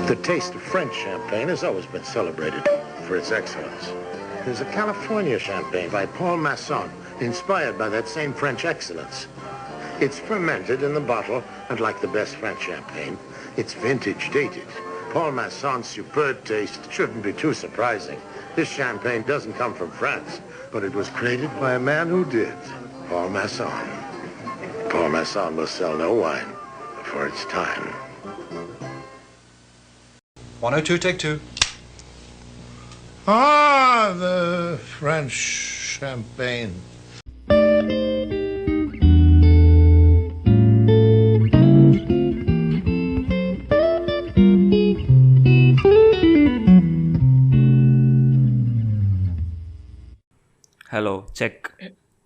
The taste of French champagne has always been celebrated for its excellence. There's a California champagne by Paul Masson, inspired by that same French excellence. It's fermented in the bottle, and like the best French champagne, it's vintage dated. Paul Masson's superb taste shouldn't be too surprising. This champagne doesn't come from France, but it was created by a man who did, Paul Masson. Paul Masson will sell no wine before its time. 102, take 2. Ah, the French champagne. Hello, check.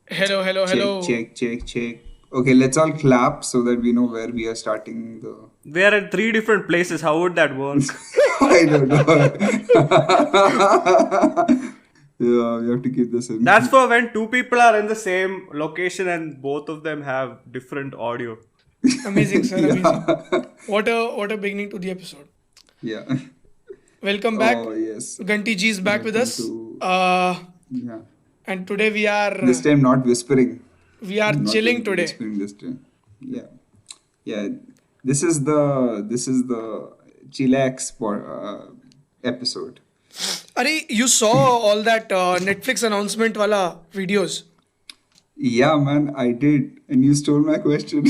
Check. Okay, let's all clap so that we know where we are starting the... We are at 3 different places. How would that work? I don't know. Yeah, we have to keep this in. That's for when 2 people are in the same location and both of them have different audio. Amazing, sir. Amazing. What a beginning to the episode. Yeah. Welcome back. Oh, yes. Ganti ji is back with us. Yeah. And today we are This time not whispering. we are Not chilling even today. whispering this time. Yeah. Yeah. This is the chillax episode. Ari, you saw all that Netflix announcement wala videos. Yeah, man, I did. And you stole my question.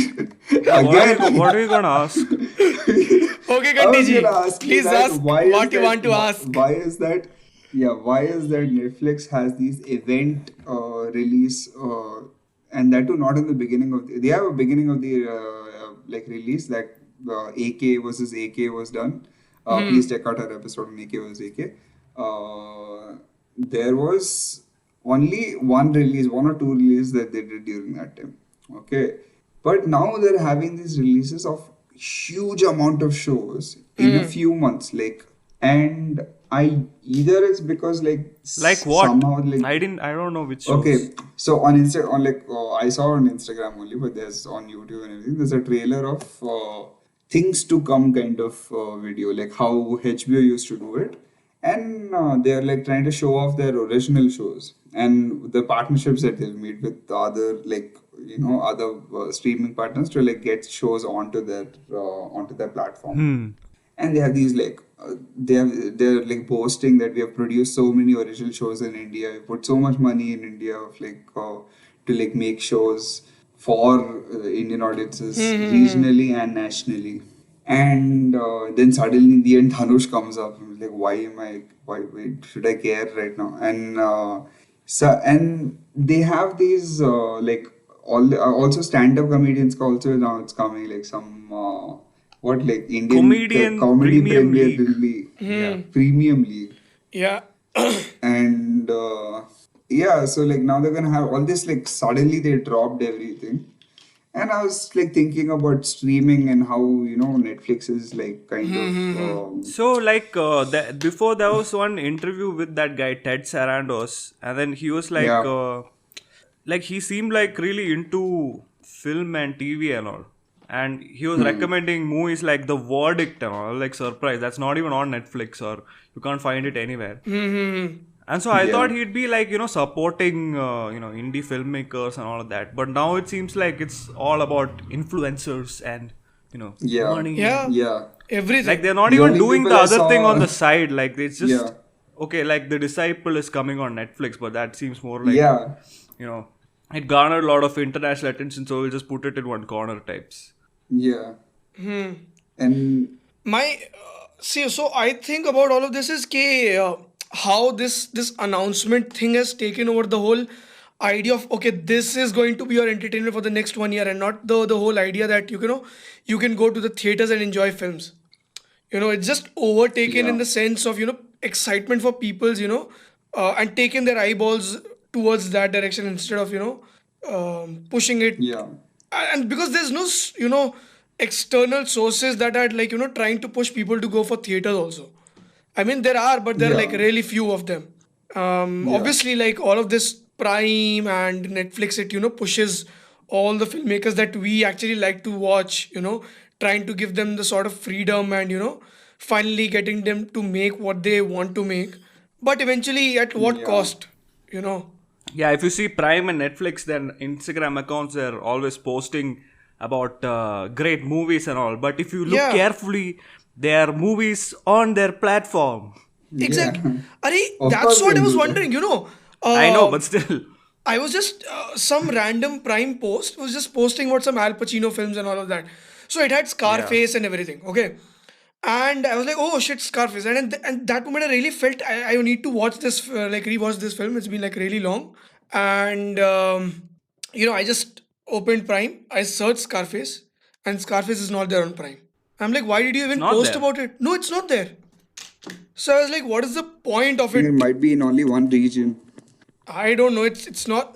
What are you gonna ask? Okay, I Ganti was ji, gonna ask please that, ask why is what you that- want to ask. Why is that? Yeah, why is that Netflix has these event release, and that too not in the beginning of they have a beginning of the like release, like AK versus AK was done. Please check out our episode on AK versus AK. There was only one or two releases that they did during that time. Okay, but now they're having these releases of huge amount of shows in a few months, like, and either it's because like What? somehow like I don't know which shows. okay, so on I saw on Instagram only, but there's on YouTube and everything. There's a trailer of things to come kind of video, like how HBO used to do it, and they're like trying to show off their original shows and the partnerships that they've made with other other streaming partners to like get shows onto their platform. And they have these like they're like boasting that we have produced so many original shows in India. We put so much money in India of like to like make shows for Indian audiences regionally and nationally. And then suddenly in the end Dhanush comes up and like why should I care right now? And they have these like also stand-up comedians also now it's coming like some Indian Comedian comedy Premium Premier League. League. Yeah, Premium League. Yeah. And so like now they're gonna have all this, like suddenly they dropped everything. And I was like thinking about streaming and how Netflix is like kind of So before there was one interview with that guy Ted Sarandos, and then he was like, Yeah. like he seemed like really into film and TV and all, and he was recommending movies like The Verdict and all. Like surprise, that's not even on Netflix or you can't find it anywhere. And so I thought he'd be like supporting indie filmmakers and all of that, but now it seems like it's all about influencers and money. yeah. Everything. Like they're not The even only doing the people I other saw- thing on the side. Like it's just Yeah. okay. Like The Disciple is coming on Netflix, but that seems more like Yeah. it garnered a lot of international attention, so we'll just put it in one corner types. Yeah. And So I think about all of this is how this announcement thing has taken over the whole idea of okay, this is going to be your entertainment for the next 1 year, and not the whole idea that you can go to the theaters and enjoy films. It's just overtaken in the sense of excitement for people's and taking their eyeballs towards that direction instead of pushing it. yeah. And because there's no external sources that are like trying to push people to go for theaters also. I mean there are, but there are like really few of them. Obviously like all of this Prime and Netflix, it pushes all the filmmakers that we actually like to watch, trying to give them the sort of freedom and finally getting them to make what they want to make. But eventually, at what Yeah. cost? You know? Yeah, if you see Prime and Netflix, then Instagram accounts are always posting about great movies and all. But if you look Yeah, carefully, they are movies on their platform. Yeah. exactly. Are Of that's course what I they'll was do that. wondering, you know. I know, Uh, but still. I was just some random Prime post was just posting about some Al Pacino films and all of that. So it had Yeah. Scarface and everything. Okay, and I was like, oh shit, Scarface. And that moment I really felt I need to watch this, like rewatch this film. It's been like really long, and I just opened Prime. I searched Scarface, and Scarface is not there on Prime. I'm like, why did you It's even not post there. about it? No, it's not there. So I was like, what is the point I of think it it? might be in only one region. I don't know. It's not.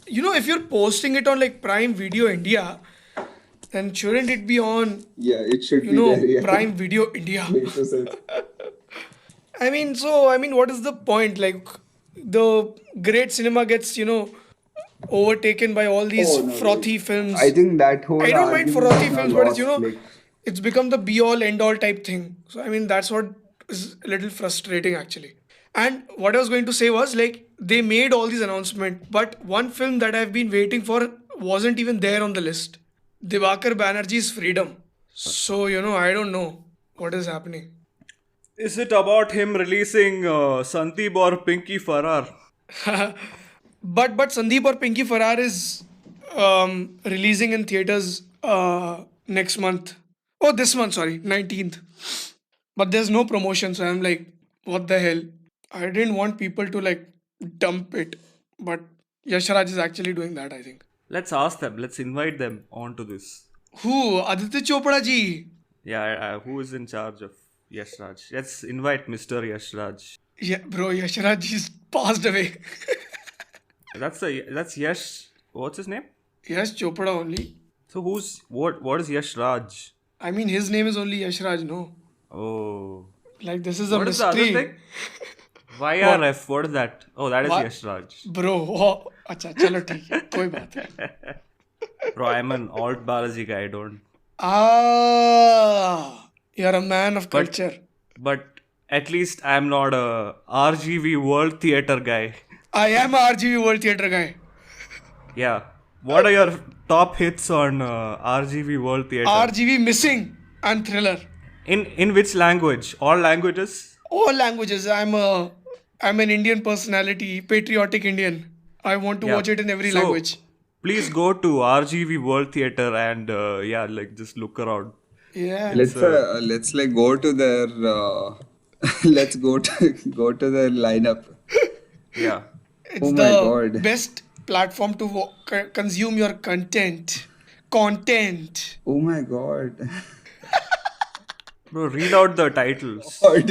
If you're posting it on like Prime Video India, then shouldn't it be on Yeah, it should be there. Yeah. Prime Video India? 100%. What is the point? Like, the great cinema gets overtaken by all these Oh no, frothy I films. think that I whole don't mind argument frothy is now films, but it's lost. Like, it's become the be all end all type thing. So that's what is a little frustrating actually. And what I was going to say was like they made all these announcements, but one film that I've been waiting for wasn't even there on the list. Divakar Banerjee's Freedom. So I don't know what is happening. Is it about him releasing Sandeep or Pinky Farrar? But Sandeep or Pinky Farrar is releasing in theaters next month. Oh, this month, sorry, 19th. But there's no promotion, so I'm like, what the hell? I didn't want people to like dump it, but Yashraj is actually doing that, I think. Let's ask them. Let's invite them onto this. Who? Aditya Chopra ji. Yeah, who is in charge of Yash Raj? Let's invite Mr. Yash Raj. Yeah, bro, Yashraj is passed away. That's Yash. What's his name? Yes, Chopra only. So what is Yash Raj? I mean, his name is only Yashraj, no? Oh, Like, this is a what is the other mystery. thing? YRF. What is that? Oh, that is What? Yash Raj. Bro, अच्छा चलो ठीक है कोई बात नहीं. Bro, I'm an alt Balaji guy. Don't. You're a man of But culture. but at least I'm not a RGV World Theatre guy. I am a RGV World Theatre guy. Yeah. What are your top hits on RGV World Theatre? RGV Missing and Thriller. In which language? All languages? All languages. I'm an Indian personality, patriotic Indian. I want to Yeah. watch it in every So, language. Please go to RGV World Theatre and just look around. Yeah. let's like go to their let's go to their lineup. Yeah. It's Oh my the God. best platform to consume your content. Content. Oh my god. Bro, read out the titles. God.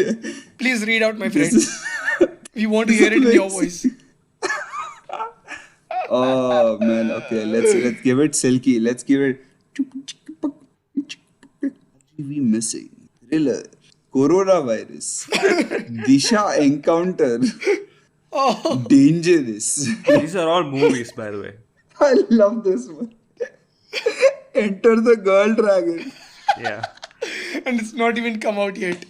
Please read out, my This friend. is We want to hear it in your voice. oh man. Okay, let's give it silky. Let's give it. RGV Missing, Thriller, Coronavirus, Disha Encounter, Oh, Dangerous. These are all movies, by the way. I love this one. Enter the Girl Dragon. Yeah. and it's not even come out yet.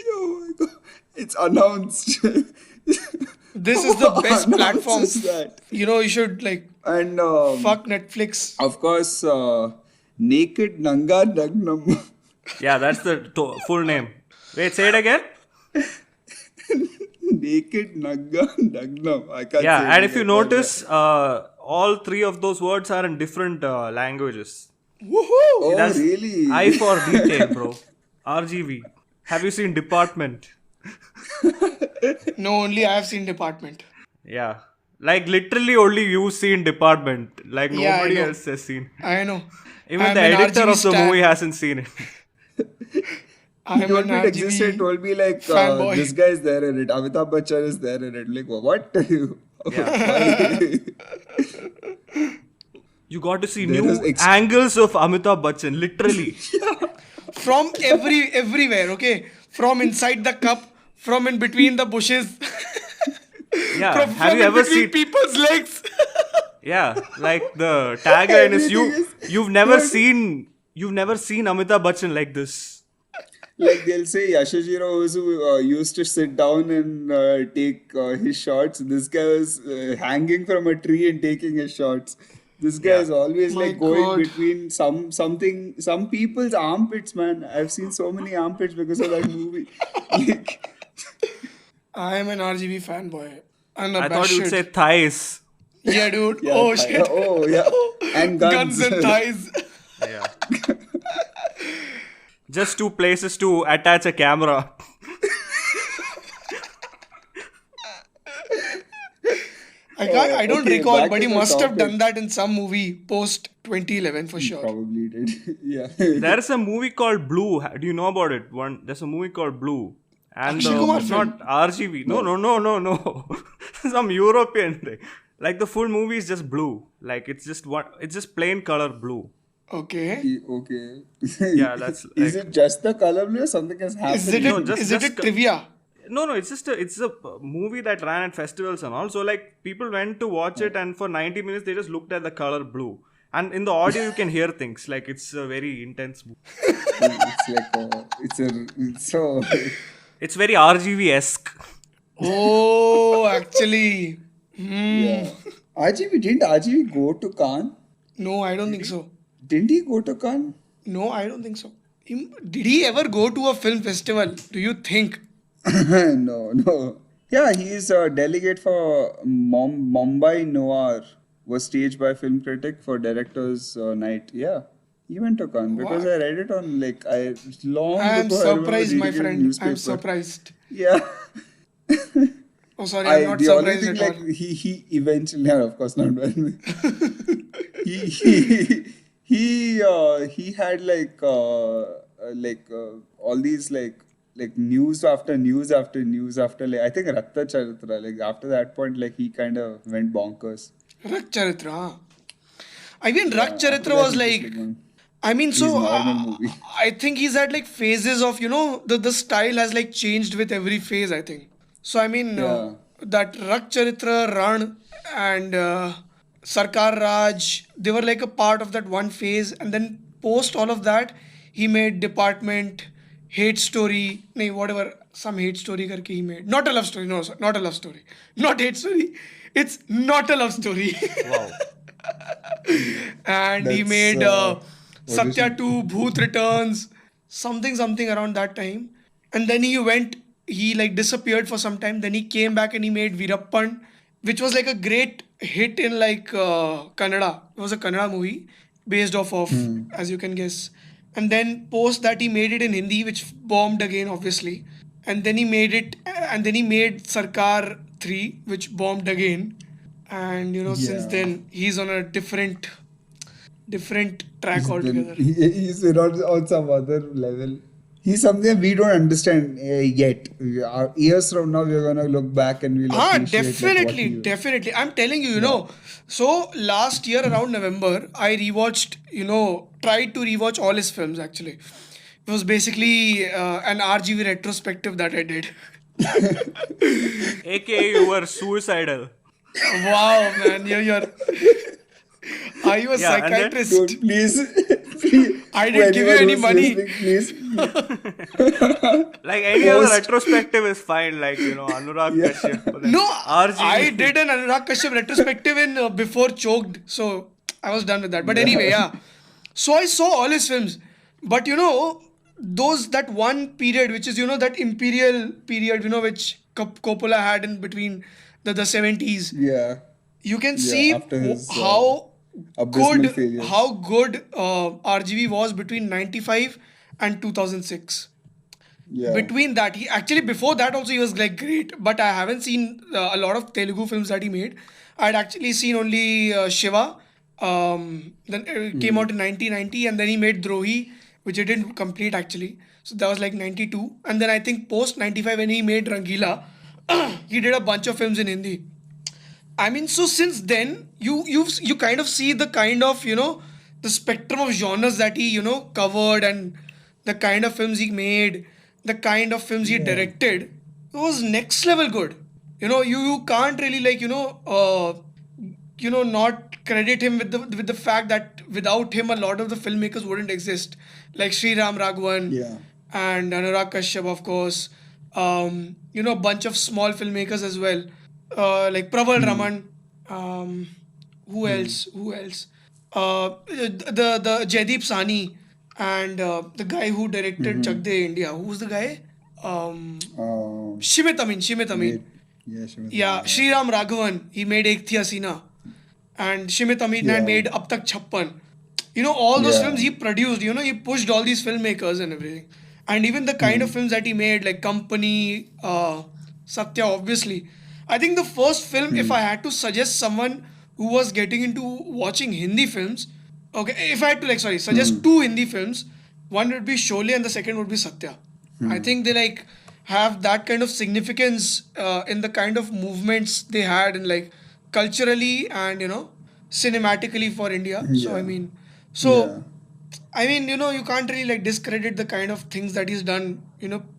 Oh my god. It's announced. This is the best platform. Announces that. You should like And fuck Netflix. of course, Naked Nanga Nagnam. Yeah, that's the full name. Wait, say it again? Naked Nanga Nagnam. I can't say Yeah, and it if you again. notice, all three of those words are in different languages. Woohoo! Oh, That's really? I for detail, bro. RGV. Have you seen Department? No, only I have seen Department. Yeah. Like literally only you seen Department. Like Yeah, I nobody know. else has seen. I know. Even I'm the an editor RGV of the stan. movie hasn't seen it. I'm He told an me it existed, RGV told me like fanboy. this guy is there in it. Amitabh Bachchan is there in it. Like what? You got to see There new is angles of Amitabh Bachchan, literally. From everywhere, okay? From inside the cup, from in between the bushes, Yeah. from Have you in ever between seen? people's legs. Yeah, like the tagline is Everything is- you've never seen Amitabh Bachchan like this. Like they'll say Yashajiro Ozu used to sit down and take his shots. This guy was hanging from a tree and taking his shots. This guy Yeah. is always My like going God. between some people's armpits, man. I've seen so many armpits because of that movie. Like, I am an RGB fanboy. I thought Unabashed you'd say shit. thighs. Yeah, dude. yeah, Oh shit. oh yeah, and Guns guns. and thighs. Yeah. Just two places to attach a camera. I don't Okay, recall, back but to he the must have topic. done that in some movie post 2011 for He sure. probably did. Yeah. There's a movie called Blue. Do you know about it? There's a movie called Blue. And Akshay Kumar it's film. not RGB. No. Some European thing. Like the full movie is just blue. Like it's just plain color blue. Okay. Okay. Yeah, that's Is like it just the color blue or something has Is happened? it No, a, just is it a just trivia? no, it's a movie that ran at festivals and all. So like people went to watch it and for 90 minutes they just looked at the color blue. And in the audio you can hear things. Like it's a very intense movie. It's like it's so It's very RGB-esque. Oh, actually. yeah. RGB go to Cannes? No, I don't think so. Didn't he go to Cannes? No, I don't think so. Did he ever go to a film festival? Do you think? No. Yeah, he is a delegate for Mumbai Noir. Was staged by film critic for directors night. Yeah, he went to Cannes because What? I read it on like I long I am before I remember surprised, my reading it in friend. I am newspaper. surprised. Yeah. Oh, sorry, I'm not The only surprised thing at all. like he eventually, no, of course not. But he had all these like news after news after news after like I think Ratta Charitra, like after that point like he kind of went bonkers. Rak Charitra. Huh? I mean, Yeah, Rak after Charitra that was he just like. like went I mean, his so normal movie. I think he's had like phases of, the style has like changed with every phase, I think. So, I mean, Yeah. that Rak Charitra, Ran, and Sarkar Raj, they were like a part of that one phase. And then post all of that, he made Department, Hate Story, nahi, whatever, some hate story karke he made. Not a love story, no, sorry, not a love story. Not hate story. It's not a love story. Wow. And he That's made what is Satya it? 2, Bhoot Returns, something around that time. And then he like disappeared for some time. Then he came back and he made Virappan, which was like a great hit in like Kannada. It was a Kannada movie based off of, as you can guess. And then post that he made it in Hindi, which bombed again, obviously. And then he made Sarkar 3, which bombed again. And since Yeah. then he's on a different track He's altogether. he's been on some other level. He's something we don't understand yet. Years from now, we're gonna look back and we'll appreciate like, what Definitely, he. definitely. I'm telling you, Yeah. So last year around November, I rewatched, tried to rewatch all his films actually. It was basically an RGV retrospective that I did. AKA you were suicidal. Wow, man, you're. Are you a Yeah, and then- psychiatrist? Don't please. I didn't give you anyone any who's money. listening, please. Like any other Post- retrospective is fine, like Anurag Yeah. Kashyap. but then No, RGB. I did an Anurag Kashyap retrospective in before Choked, so I was done with that. But anyway, yeah. So I saw all his films, but that one period, which is that imperial period, which Coppola had in between the 70s. Yeah. You can Yeah, see after his, how abysmal good failures. how good RGB was between 95 and 2006. Yeah. Between that, he actually before that also he was like great, but I haven't seen a lot of Telugu films that he made. I'd actually seen only Shiva. Then it came out in 1990, and then he made Drohi, which he didn't complete actually. So that was like 92, and then I think post 95 when he made Rangila, he did a bunch of films in Hindi. I mean, so since then, you kind of see the kind of the spectrum of genres that he covered, and the kind of films he made, the kind of films he directed. It was next level good. You can't really like not credit him with the fact that without him a lot of the filmmakers wouldn't exist, like Sri Ram Raghavan Yeah. and Anurag Kashyap, of course. A bunch of small filmmakers as well, like Praval Raman. Um, who else? Who else? The Jaideep Sani and the guy who directed Chak De India. Who's the guy? Um, Um, Shimit Amin. Shimit Amin. made yeah, she was Yeah, Sriram Raghavan. He made Ek Thi Hasina, and Shimit Amin had yeah, made Ab Tak Chappan. All those yeah, films he produced. He pushed all these filmmakers and everything, and even the kind of films that he made, like Company, Satya. Obviously, I think the first film, if I had to suggest someone who was getting into watching Hindi films, okay, if I had to suggest two Hindi films, one would be Sholay and the second would be Satya. I think they have that kind of significance in the kind of movements they had in culturally and cinematically for India. So yeah, so yeah. you can't really discredit the kind of things that he's done,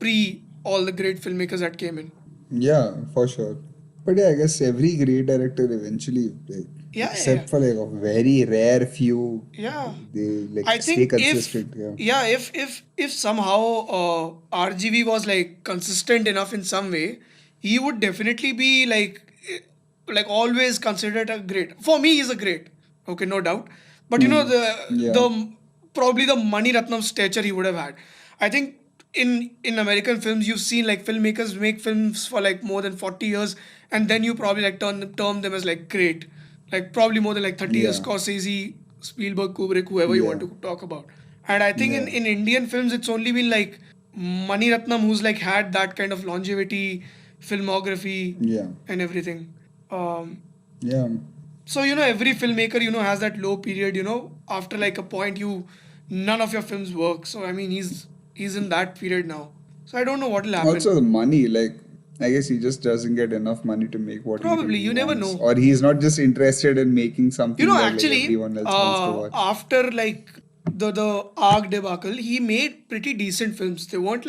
pre all the great filmmakers that came in. Yeah, for sure. But yeah, I guess every great director eventually, like, Yeah, yeah, yeah. except for like a very rare few, Yeah. they I like stay think if consistent. Yeah. yeah, if somehow RGV was consistent enough in some way, he would definitely be always considered a great. For me, he's a great. Okay, no doubt. But Yeah. the probably the Mani Ratnam stature he would have had. I think in American films you've seen filmmakers make films for more than 40 years, and then you probably term them as great, probably more than 30 years. Yeah. Scorsese, Spielberg, Kubrick, whoever you want Yeah. to talk about. And I think Yeah. in Indian films it's only been Mani Ratnam who's had that kind of longevity, filmography, Yeah. and everything. Um, Yeah. so every filmmaker has that low period. After a point, none of your films work. So I mean, he's in that period now. So I don't know what will happen. Also, the money, like, I guess he just doesn't get enough money to make what he Probably, really you never wants. know. Or he's not just interested in making something that like Actually, everyone else wants to watch. after the Arc debacle, he made pretty decent films. They weren't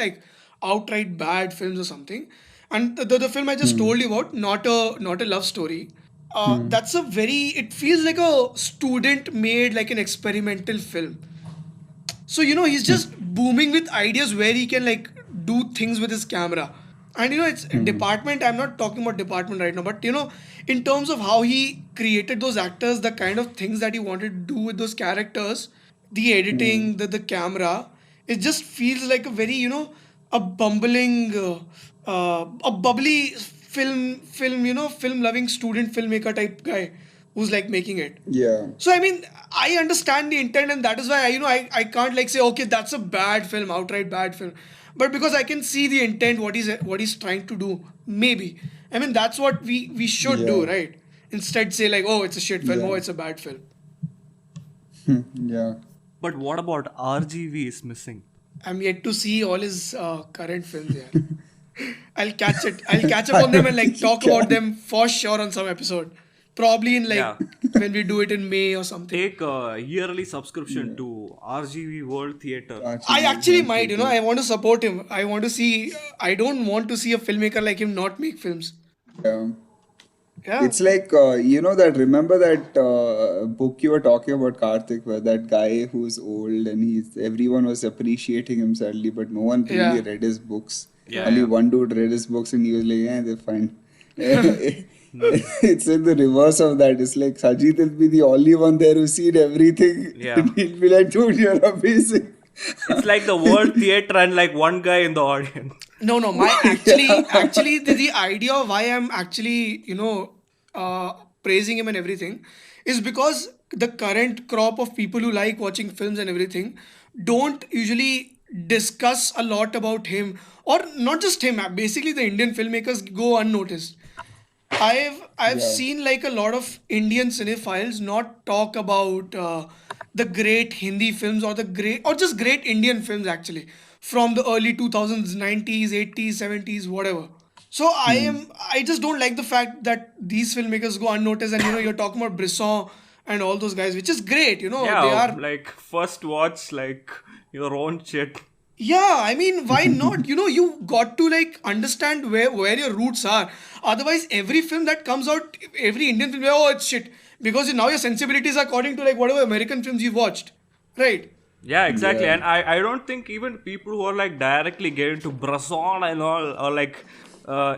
outright bad films or something. And the film I just told you about, not a love story. That's a very. It feels like a student made an experimental film. So he's just booming with ideas where he can do things with his camera. And it's department. I'm not talking about department right now, but in terms of how he created those actors, the kind of things that he wanted to do with those characters, the editing, the camera, it just feels like a very a bumbling, a bubbly film loving student filmmaker type guy who's making it. Yeah. So I mean, I understand the intent, and that is why I can't say okay, that's a bad film, outright bad film, but because I can see the intent, what he's trying to do. Maybe I mean that's what we should do, Yeah. right? Instead say oh, it's a shit film, Yeah. oh, it's a bad film. Yeah. But what about RGV is missing? I'm yet to see all his current films here. I'll catch up on them and talk about them for sure on some episode. Probably in Yeah. when we do it in May or something. Take a yearly subscription to RGV World Theatre. I actually might, I want to support him. I want to see. I don't want to see a filmmaker like him not make films. Yeah. Yeah. It's like remember that book you were talking about, Karthik, where that guy who's old and everyone was appreciating him sadly, but no one really Yeah. read his books. Yeah, Only yeah. one dude read his books and he was like, yeah, they're fine. It's like the reverse of that. It's like Sajid will be the only one there who's seen everything. Yeah. And he'll be like, dude, you're amazing. It's like the World Theatre and one guy in the audience. No, my actually the idea of why I'm actually praising him and everything is because the current crop of people who like watching films and everything don't usually discuss a lot about him, or not just him. Basically, the Indian filmmakers go unnoticed. I've Yeah. seen a lot of Indian cinephiles not talk about the great Hindi films or just great Indian films actually from the early 2000s, 90s, 80s, 70s, whatever. So I just don't like the fact that these filmmakers go unnoticed, and you're talking about Brisson and all those guys, which is great. They Yeah, are. first watch your own shit. Yeah, I mean, why not? You got to understand where your roots are. Otherwise, every film that comes out, every Indian film, oh, it's shit. Because now your sensibilities are according to whatever American films you've watched. Right? Yeah, exactly. Yeah. And I don't think even people who are like directly getting to Brazil and all, or like,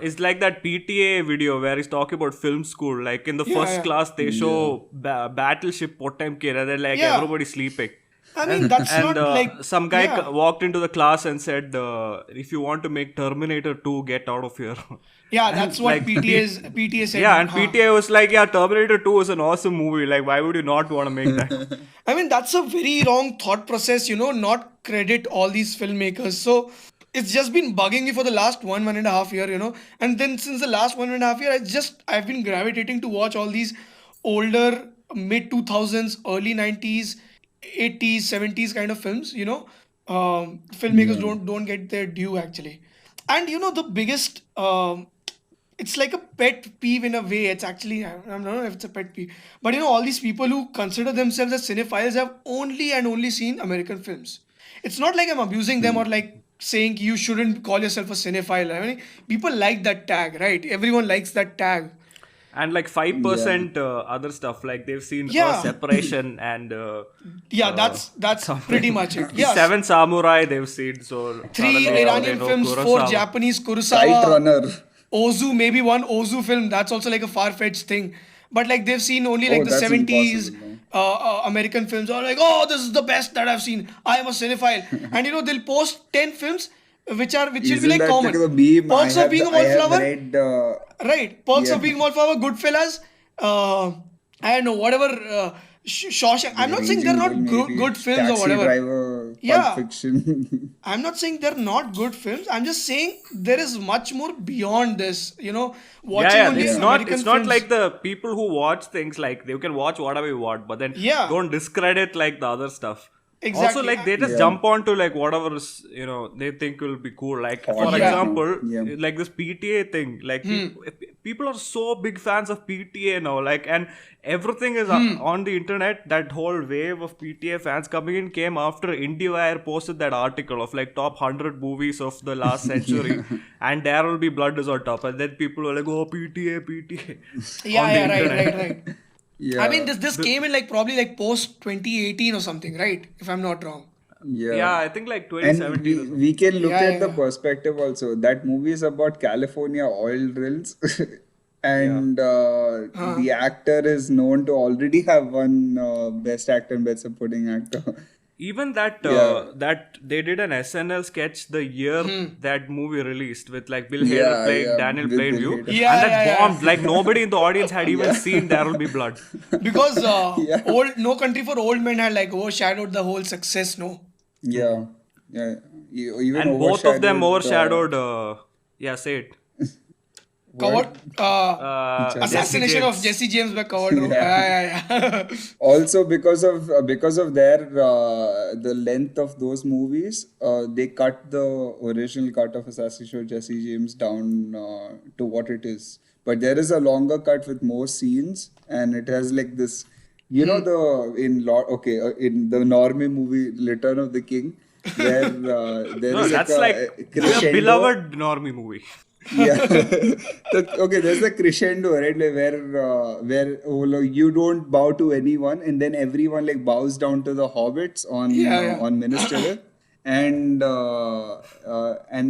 it's like that PTA video where he's talking about film school. Like in the Yeah, first yeah. class, they Yeah. show Battleship Potemkin, and then like Yeah. everybody sleeping. I mean, that's And not like, some guy yeah. walked into the class and said, if you want to make Terminator 2, get out of here. Yeah, that's And what like, PTA said. yeah, and Huh. PTA was like, yeah, Terminator 2 is an awesome movie. Like, why would you not want to make that? I mean, that's a very wrong thought process, not credit all these filmmakers. So it's just been bugging me for the last 1.5 year, And then since the last 1.5 year, I've been gravitating to watch all these older mid 2000s, early 90s, 80s, 70s kind of films, Filmmakers Yeah. don't get their due actually. And the biggest it's like a pet peeve in a way. It's actually, I don't know if it's a pet peeve, but all these people who consider themselves as cinephiles have only and only seen American films. It's not like I'm abusing them or like saying you shouldn't call yourself a cinephile. I mean, people like that tag, right? Everyone likes that tag. And like Yeah. 5% other stuff, like they've seen a Yeah, separation and yeah, that's pretty much it. Yes, Seven Samurai they've seen, so three suddenly now they Iranian know films, four Kurosawa. Japanese Kite Kurosawa, Runner. Ozu, maybe one Ozu film. That's also like a far-fetched thing. But like they've seen only Oh, like the that's 70s impossible, man. American films. Or like, oh, this is the best that I've seen. I am a cinephile. And they'll post 10 films which will be Isn't like that like common. a meme? Perks of Being a I have Wallflower. read. Right. Perks Yeah. of Being a Wallflower, Goodfellas. I don't know, whatever. Shawshank. I'm not saying they're Raging Bull, not maybe. good films or Taxi whatever. Driver, Pulp Yeah. Fiction. I'm not saying they're not good films. I'm just saying there is much more beyond this. Yeah, Watching yeah. only It's Yeah. not. American It's not films. like the people who watch things like they can watch whatever you want, but then Yeah. don't discredit like the other stuff. Also, Exactly. like they just Yeah. jump onto like whatever is, they think will be cool. Like for Hot right now. example, Yeah. like this PTA thing. Like people are so big fans of PTA now. Like and everything is on the internet. That whole wave of PTA fans coming in came after IndieWire posted that article of like top 100 movies of the last century, and There Will Be Blood is on top. And then people were like, "Oh, PTA, PTA," Yeah, on the yeah, right, internet. right. Yeah. I mean, this came in like probably like post 2018 or something, right? If I'm not wrong. Yeah. Yeah, I think like And 2017 or something. we can look Yeah, at yeah, the yeah. perspective also. That movie is about California oil drills. Yeah. And the actor is known to already have won Best Actor and Best Supporting Actor. Even that Yeah. that they did an SNL sketch the year that movie released with like Bill Yeah, Hader playing yeah, Daniel with Plainview, Bill and Hader. Yeah, that yeah, yeah. bombed. Like nobody in the audience had even seen There Will Be Blood. Because Yeah. No Country for Old Men had like overshadowed the whole success, no? Yeah. Yeah. Even And both of them overshadowed. overshadowed. Yeah, say it. Covered Jesse Assassination of James. Jesse James by covered. Yeah. Also because of their the length of those movies, they cut the original cut of Assassination of Jesse James down to what it is. But there is a longer cut with more scenes, and it has like this, in the normie movie Return of the King, where there No, is that's a like the crescendo. beloved normie movie. Yeah. Okay, there's a crescendo, right? Like you don't bow to anyone, and then everyone like bows down to the hobbits Yeah. on Minas Tirith, and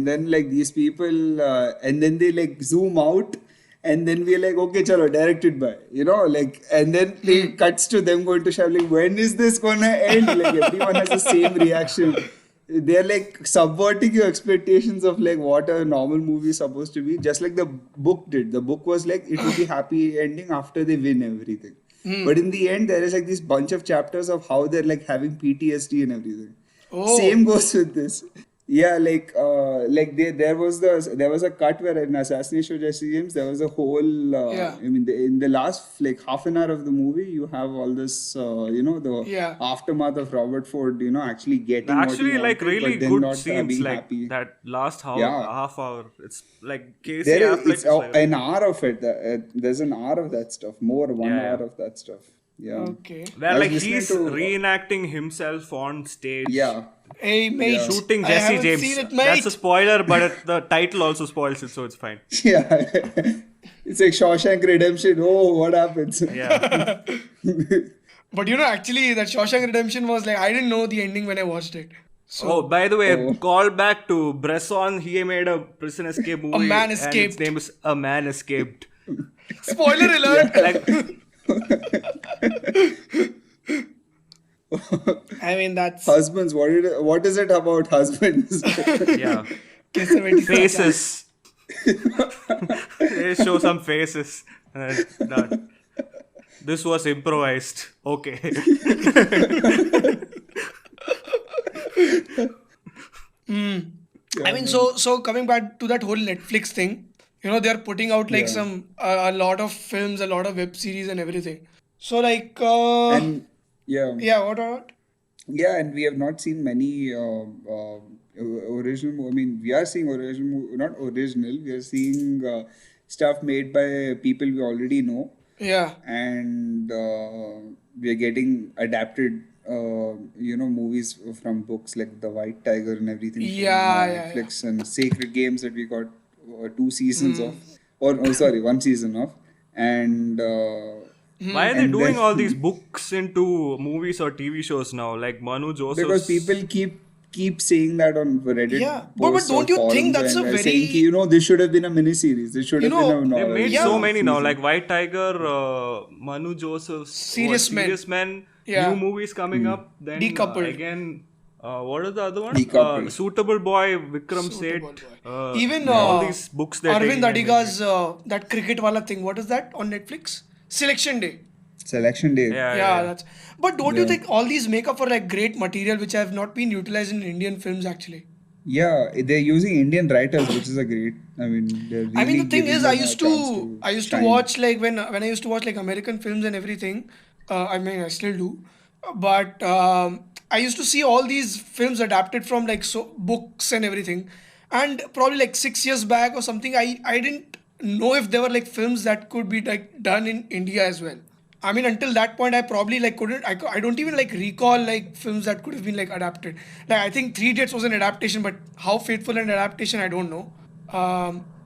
then like these people, and then they like zoom out. And then we're like, okay, chalo, directed by, and then it cuts to them going to shout, like, when is this gonna end? Like, everyone has the same reaction. They're like subverting your expectations of like what a normal movie is supposed to be, just like the book did. The book was like, it will be happy ending after they win everything. But in the end, there is like this bunch of chapters of how they're like having PTSD and everything. Oh. Same goes with this. Yeah, there was a cut where in Assassination of Jesse James there was a whole Yeah. I mean in the last like half an hour of the movie you have all this the Yeah. aftermath of Robert Ford actually getting Actually, what he like wanted, really but then good not scenes. being Like happy. that last Yeah. half hour. It's like Casey There is Affleck. it's is like- an hour of it. There's an hour of that stuff. More 1 Yeah, hour yeah. of that stuff. Yeah. Okay. where I was like listening he's to- reenacting himself on stage. Yeah. Hey, mate. Yeah. Shooting I Jesse haven't James. seen it, mate. That's a spoiler, but the title also spoils it, so it's fine. Yeah. It's like Shawshank Redemption. Oh, what happens? Yeah. But actually, that Shawshank Redemption was like, I didn't know the ending when I watched it. Oh, So, by the way, Oh. call back to Bresson. He made a prison escape a man movie, and its escaped. name is A Man Escaped. Spoiler alert! Yeah. Like, I mean, that's. Husbands, what is it about husbands? yeah, Kiss 77 faces. They show some faces. And that. This was improvised. Okay. I mean, so coming back to that whole Netflix thing, they're putting out like Yeah. some a lot of films, a lot of web series and everything. So like, And yeah, yeah, what? yeah, and we have not seen many original. I mean, we are seeing original, not original. We are seeing stuff made by people we already know, Yeah, and we are getting adapted. Movies from books like The White Tiger and everything from yeah. Netflix, and Sacred Games that we got 2 seasons of, or oh, sorry, 1 season of, and Why are they and doing all then these books into movies or TV shows now? Like Manu because Joseph's. people keep saying that on Reddit Yeah. But posts or don't you think forums, that's a and saying very, this should have been a mini series, this should you have been a know, They novel made yeah, so many now, season. like White Tiger, Manu Joseph's, Serious Men. Serious Men, new Yeah, movies coming up. Then Decoupled. again, what is the other one? Decoupled. Suitable Boy, Vikram Suitable Seth. Boy. Even All these books they're Arvind taking and Adiga's that cricket wala thing. What is that on Netflix? Selection Day. Selection Day. yeah, Yeah, that's. But don't you Yeah. think all these make up for like great material which have not been utilized in Indian films actually? Yeah, they're using Indian writers, which is a great. I mean, they're I mean, really the thing giving is, them a chance to I used to shine. watch like when I used to watch like American films and everything. I mean, I still do, but I used to see all these films adapted from like books and everything, and probably like 6 years back or something, I didn't know if there were like films that could be like done in India as well. I mean, until that point, I probably like couldn't. I don't even like recall like films that could have been like adapted. Like I think Three Idiots was an adaptation, but how faithful an adaptation, I don't know.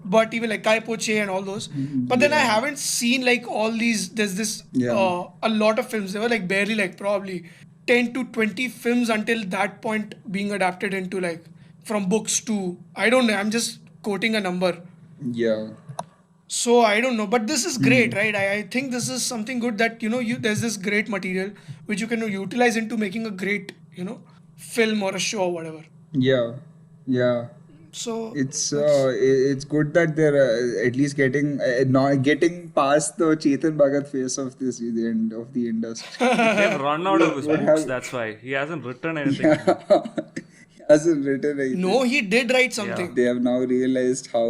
But even like Kai Poche and all those. But then I Yeah, haven't seen like all these. There's this yeah, a lot of films. There were like barely like probably 10 to 20 films until that point being adapted into like from books to I don't know. I'm just quoting a number. yeah. So I don't know, but this is great, right? I think this is something good that there's this great material which you can utilize into making a great film or a show or whatever. Yeah, yeah. So It's that's it's good that they're at least getting not getting past the Chetan Bhagat phase of this the end of the industry. they've run out of his Would books. have That's why he hasn't written anything. yeah. He hasn't written no, anything. he did write something. They have now realized how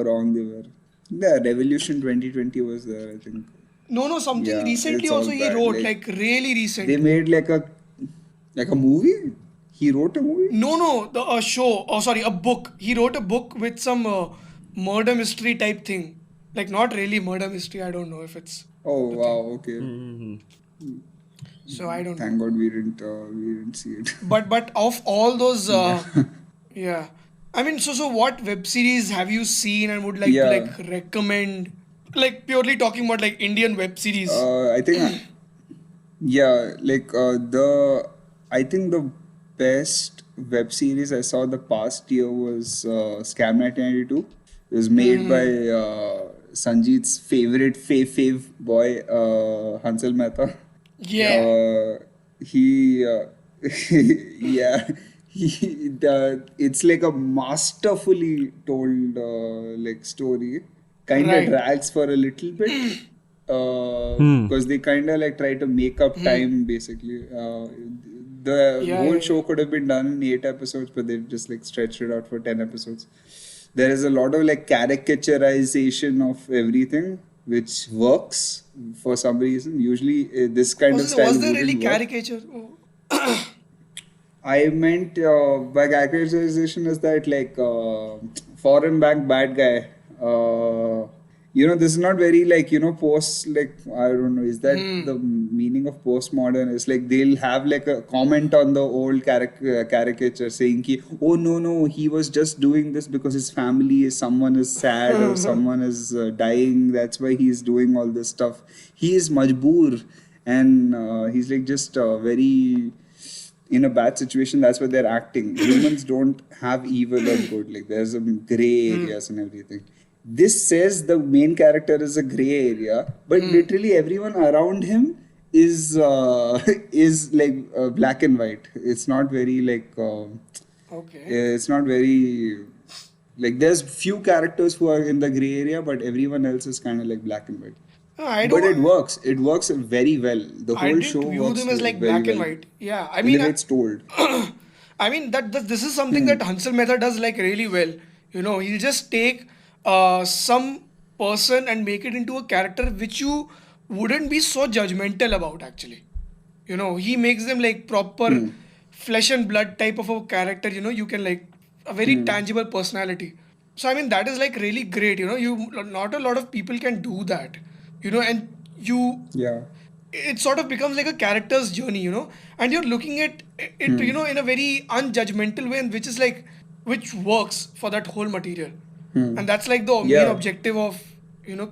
wrong they were. The Revolution 2020 was there, I think. No, something Yeah, recently it's all also he bad. wrote like really They recently. made like a movie. He wrote a movie. No, the a show. Oh, sorry, a book. He wrote a book with some murder mystery type thing. Like not really murder mystery. I don't know if it's Oh the wow, thing. okay. So I don't know. Thank God we didn't see it. But of all those, yeah. I mean, so what web series have you seen and would like to Yeah. like recommend? Like purely talking about like Indian web series. I think yeah, like I think the best web series I saw the past year was Scam 1992. It was made by Sanjeet's favorite fave boy, Hansel Mehta. Yeah, He yeah, it's like a masterfully told like story. Kind of right. drags for a little bit because they kind of like try to make up time basically. The Yeah, whole yeah, show could have been done in 8 episodes, but they just like stretched it out for 10 episodes. There is a lot of like caricaturization of everything, which works for some reason. Usually, this kind of style Was there really wouldn't work. caricature? Oh. I meant by characterization is that like foreign bank bad guy. This is not very like post like I don't know. Is that the meaning of postmodern? It's like they'll have like a comment on the old caricature saying ki, oh no he was just doing this because his family is someone is sad or someone is dying. That's why he's doing all this stuff. He is majboor. and he's like just very in a bad situation. That's why they're acting. Humans don't have evil or good. Like there's some gray areas and everything. This says the main character is a gray area, but literally everyone around him is is like black and white. It's not very like Okay. it's not very like there's few characters who are in the gray area, but everyone else is kind of like black and white. No, I But don't. it works. It works very well. The I whole didn't show view works them as like very black and well. white. Yeah, I In mean, the way it's told. I mean that this is something that Hansel Mehta does like really well. You know, he'll just take some person and make it into a character which you wouldn't be so judgmental about actually. You know, he makes them like proper flesh and blood type of a character. You know, you can like a very tangible personality. So I mean that is like really great. You know, you not a lot of people can do that. You know, and you Yeah. it sort of becomes like a character's journey, you know, and you're looking at it, you know, in a very unjudgmental way, and which is like which works for that whole material, and that's like the main Yeah. objective of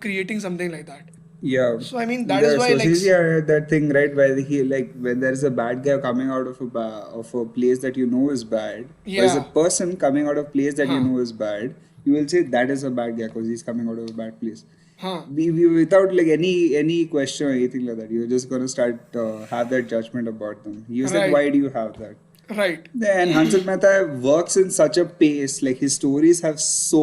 creating something like that. Yeah. So I mean that is why So like see, yeah, that thing, right, where he like when there is a bad guy coming out of of a place that you know is bad, or is a yeah, person coming out of a place that you huh, know is bad, you will say that is a bad guy because he's coming out of a bad place. huh, Without like any question or anything like that, you're just gonna start have that judgment about them. You said, right, why do you have that? right, Then Hansel Mehta works in such a pace, like his stories have so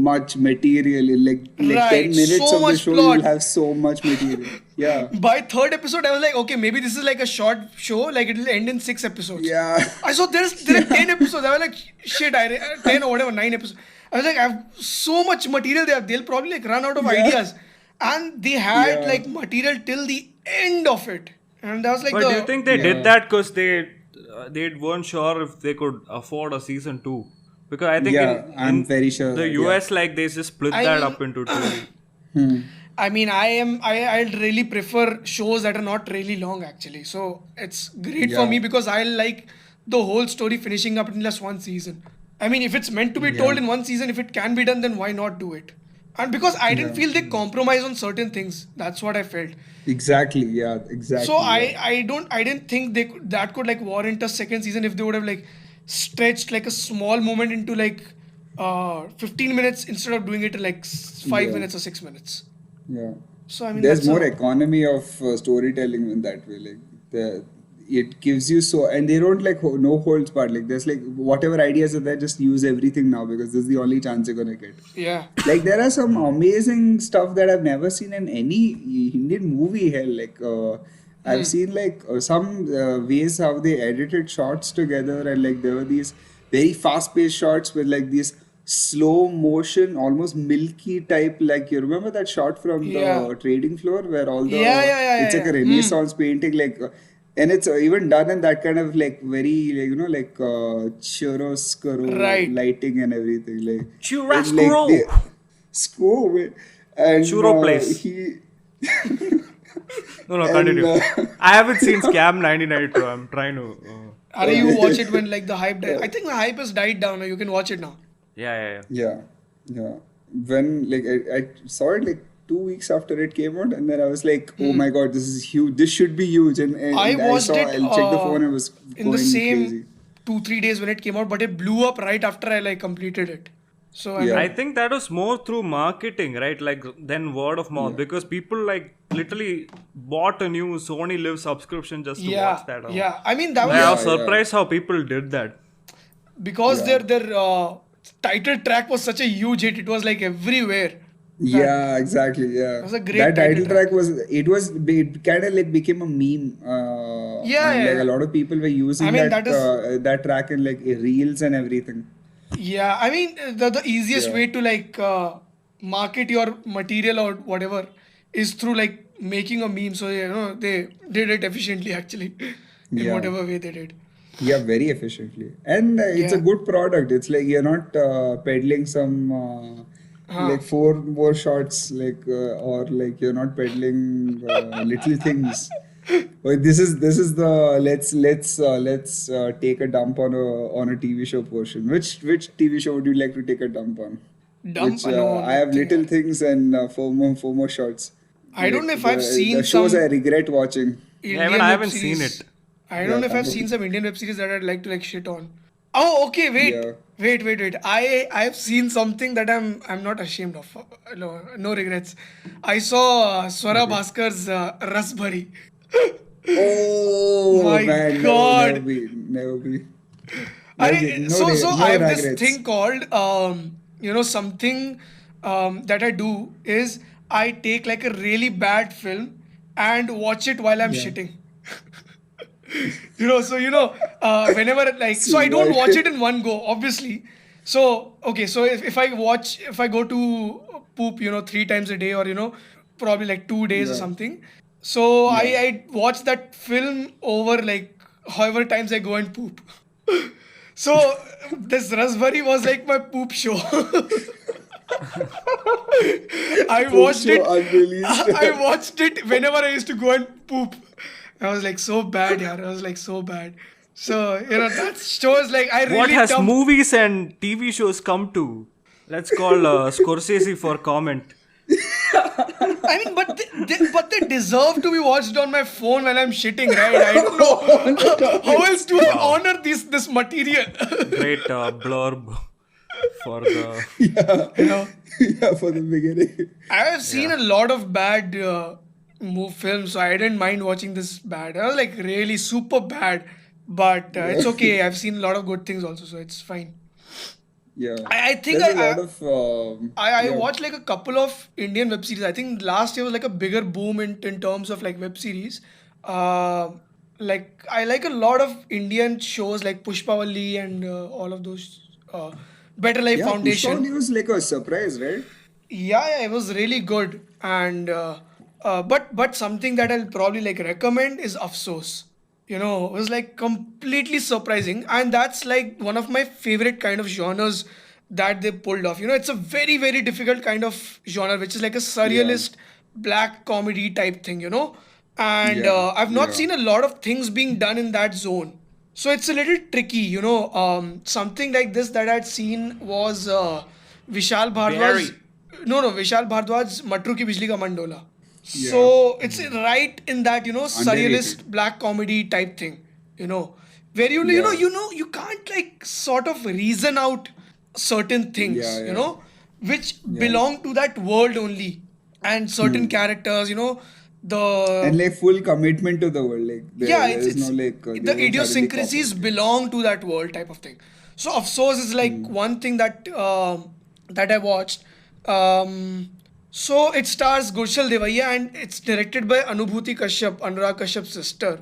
much material. In like 10 right, minutes so of the much show, you will plot. have so much material. Yeah. By third episode, I was like, okay, maybe this is like a short show, like it will end in 6 episodes. Yeah. I saw there are 10 episodes. I was like, shit, 10 or whatever, 9 episodes. I was like, I have so much material there. They'll probably like run out of Yeah. ideas, and they had Yeah. like material till the end of it, and that was like But do you think they Yeah. did that because they weren't sure if they could afford a season 2? Because I think Yeah, I'm very sure the that, yeah. US like they just split I that mean- up into two. I mean, I really prefer shows that are not really long actually. So it's great for Yeah. me because I like the whole story finishing up in just one season. I mean, if it's meant to be told Yeah. in one season, if it can be done, then why not do it? And because I didn't Yeah. feel they compromise on certain things, that's what I felt. Exactly. Yeah. Exactly. So yeah. I didn't think that could like warrant a second season if they would have like stretched like a small moment into like 15 minutes instead of doing it in like 5 minutes or 6 minutes. Yeah. So I mean There's that's more economy of storytelling in that way. Like it gives you so, and they don't like no holds barred. Like there's like whatever ideas are there, just use everything now because this is the only chance you're gonna get. yeah. Like there are some amazing stuff that I've never seen in any Indian movie. Hell, like I've seen like some ways how they edited shots together, and like there were these very fast-paced shots with like these slow motion, almost milky type. Like you remember that shot from Yeah. the trading floor where all the Yeah, it's like a yeah. Renaissance painting, like. And it's even done in that kind of like very like like chiaroscuro Right. lighting and everything like Chiaroscuro. they- Screw it. And Churro place. he No, and, continue. I haven't seen Scam 1992. I'm trying to. Are you watch it when like the hype died? I think the hype has died down. You can watch it now. Yeah. yeah. When like I saw it like 2 weeks after it came out, and then I was like, oh my god, this is huge. This should be huge. And I watched saw, it I checked the phone and it was in going the same crazy. 2-3 days when it came out, but it blew up right after I like completed it. So I Yeah. mean, I think that was more through marketing, right? Like then word of mouth, because people like literally bought a new Sony Live subscription just to watch that. yeah. I mean that was I was Yeah, surprised how people did that. because Yeah. their title track was such a huge hit. It was like everywhere. Yeah, exactly. Yeah, was a great that title title track was. It kind of like became a meme. Yeah, and, like yeah. a lot of people were using I mean, that that is- that track in like reels and everything. Yeah, I mean the easiest Yeah. way to like market your material or whatever is through like making a meme. So they did it efficiently actually in Yeah. whatever way they did. Yeah, very efficiently, and it's a Yeah. good product. It's like you're not peddling some like 4 more shots, like or like you're not peddling little things. But this is the let's take a dump on a TV show portion. Which TV show would you like to take a dump on? Dump? Which No, I have nothing. little things and four more shots. I don't Like know if I've the seen shows I some regret watching. Yeah, even Indian I web haven't seen series. it. I don't Yeah, know if I've seen some Indian web series that I'd like to like shit on. Oh, okay, yeah. wait. I've seen something that I'm not ashamed of. No regrets. I saw Swara Okay. Bhaskar's Rasbhari. Oh My man, God. never be. I No have this regrets. thing called something that I do is I take like a really bad film and watch it while I'm Yeah. shitting. Whenever like so I See, don't watch it in one go, obviously. So okay, so if I go to poop, 3 times a day, or probably like 2 days or yeah, something. So I yeah. I watch that film over like however times I go and poop. So this Raspberry was like my poop show. I Poop watched show it. unreleased. I watched it whenever I used to go and poop. I was like so bad, yeah. I was like so bad. So that shows like I What really has dumped. movies and TV shows come to? Let's call Scorsese for comment. I mean, but they deserve to be watched on my phone when I'm shitting, right? I don't know how else do I Wow. honor this material. Great blurb for the. Yeah, you know. yeah. For the beginning. I have seen Yeah. a lot of bad films, so I didn't mind watching this bad. I was like really super bad, but Yeah, it's okay. I've seen a lot of good things also, so it's fine. yeah. I think There's a lot of I yeah, watched like a couple of Indian web series. I think last year was like a bigger boom in terms of like web series. Uh, like I like a lot of Indian shows like Pushpawali and all of those. Better Life yeah. Pushpa Foundation. was like a surprise, right? Yeah, it was really good. And but something that I'll probably like recommend is Afsos. It was like completely surprising, and that's like one of my favorite kind of genres that they pulled off. It's a very very difficult kind of genre, which is like a Yeah, surrealist black comedy type thing. And yeah, I've not yeah. seen a lot of things being done in that zone. So it's a little tricky. Something like this that I'd seen was Vishal Bhardwaj. Barry. No, Vishal Bhardwaj, Matru Ki Bijli Ka Mandola. Yeah. So it's right in that, Underrated. surrealist black comedy type thing, you know, where Yeah, you can't like sort of reason out certain yeah, things, yeah, which yeah. belong to that world only, and certain characters, And the like full commitment to the world. Like yeah, there is no like they the won't suddenly cop idiosyncrasies out. belong to that world type of thing. So Afsos is like one thing that I watched. So it stars Gurshal Devaiya and it's directed by Anubhuti Kashyap, Anurag Kashyap's sister.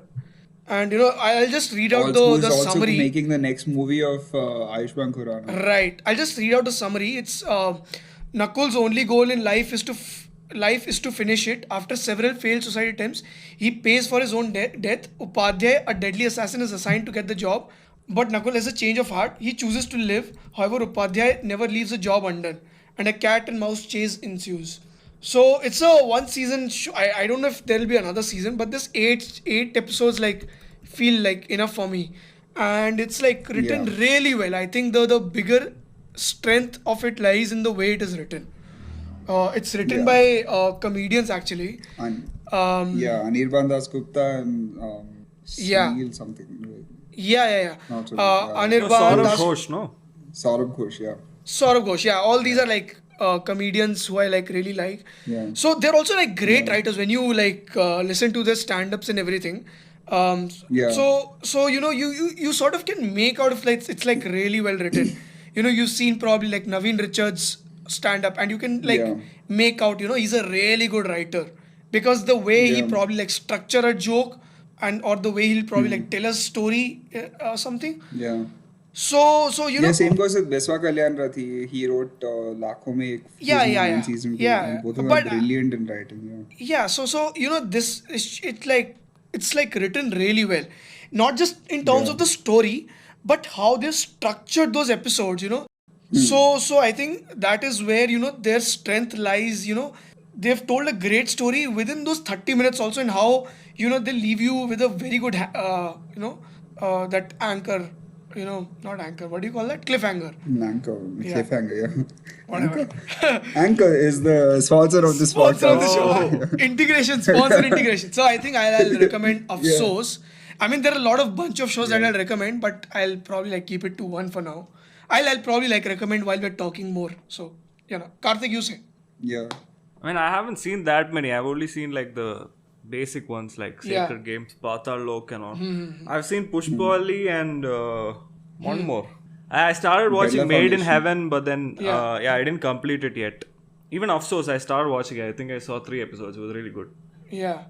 And I'll just read out Also, who the is also summary. making the next movie of Ayushmann Khurrana. Right. I'll just read out the summary. It's Nakul's only goal in life is to finish it. After several failed suicide attempts, he pays for his own death. Upadhyay, a deadly assassin, is assigned to get the job. But Nakul has a change of heart. He chooses to live. However, Upadhyay never leaves the job undone, and a cat and mouse chase ensues. So it's a one season show. I don't know if there'll be another season, but this eight episodes like feel like enough for me, and it's like written Yeah, really well. I think the bigger strength of it lies in the way it is written. It's written yeah. by comedians actually. And Um, yeah, Anirban Das Gupta and yeah, Sunil something. Like, yeah. not Sunil. Yeah, No, Anirban Saurabh Das, Ghosh, no? Saurabh Ghosh. Yeah, Saurabh Ghosh. Yeah, all these are like comedians who I like really like. yeah, So they're also like great yeah, writers when you like listen to their stand-ups and everything. Um, yeah, so you sort of can make out of like it's like really well written. You've seen probably like Naveen Richards stand-up, and you can like yeah, make out he's a really good writer because the way he yeah. probably like structure a joke and or the way he'll probably like tell a story or something. Yeah. So Yeah, same goes with Beswa Kalyan Rathi. He wrote Lakhon mein ek season 1 and season 2, yeah. and both of them are But brilliant in writing. Yeah, yeah, so this is it's like written really well, not just in terms yeah, of the story, but how they structured those episodes. So I think that is where their strength lies. They've told a great story within those 30 minutes also, and how they leave you with a very good that anchor. not anchor. What do you call that? Cliffhanger. Anchor, Yeah. cliffhanger, yeah. Whatever. Anchor is the sponsor of this Sponsor of the podcast. show. Integration, sponsor integration. So I think I'll recommend Afsos. I mean, there are a lot of bunch of shows that I'll recommend, but I'll probably like keep it to one for now. I'll probably like recommend while we're talking more. So, Karthik, you say. Yeah. I mean, I haven't seen that many. I've only seen like the basic ones like Sacred Games, Patal Lok and all. I've seen Pushpawali and one more. I started watching Bella Made in Foundation. Heaven, but then I didn't complete it yet. Even Afsos, I started watching it. I think I saw 3 episodes. It was really good. Yeah.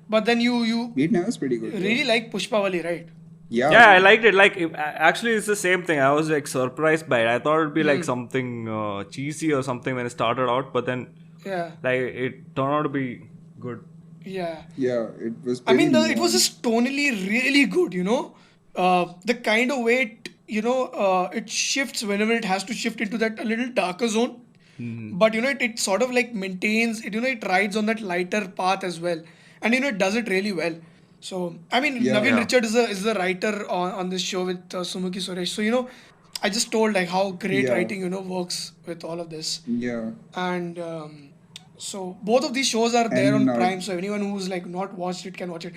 But then you Meat now is pretty good. really like Pushpawali, right? Yeah. Yeah, I liked it. Like, actually, it's the same thing. I was like surprised by it. I thought it'd be like something cheesy or something when it started out, but then Yeah. like it turned out to be good. Yeah. Yeah, it was. I mean, pretty it was just tonally really good, the kind of way it shifts whenever it has to shift into that a little darker zone. But it sort of like maintains it. It rides on that lighter path as well, and it does it really well. So I mean, Naveen Richard is the writer on this show with Sumuki Suresh. So I just told like how great writing works with all of this. Yeah. And so both of these shows are there And, on Prime, so anyone who's like not watched it can watch it.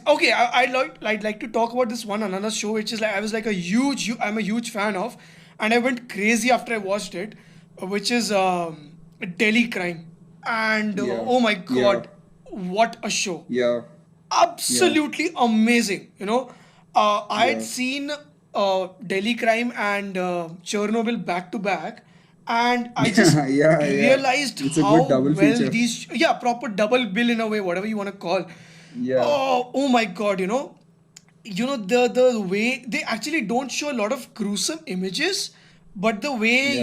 Okay, I'd like to talk about this another show which is like I was like I'm a huge fan of, and I went crazy after I watched it, which is Delhi Crime, and oh my god, what a show! Yeah. Absolutely amazing. I had seen Delhi Crime and Chernobyl back to back, and I just realized It's a how good double well feature. these proper double bill in a way, whatever you want to call. Yeah. Oh my god, the way they actually don't show a lot of gruesome images, but the way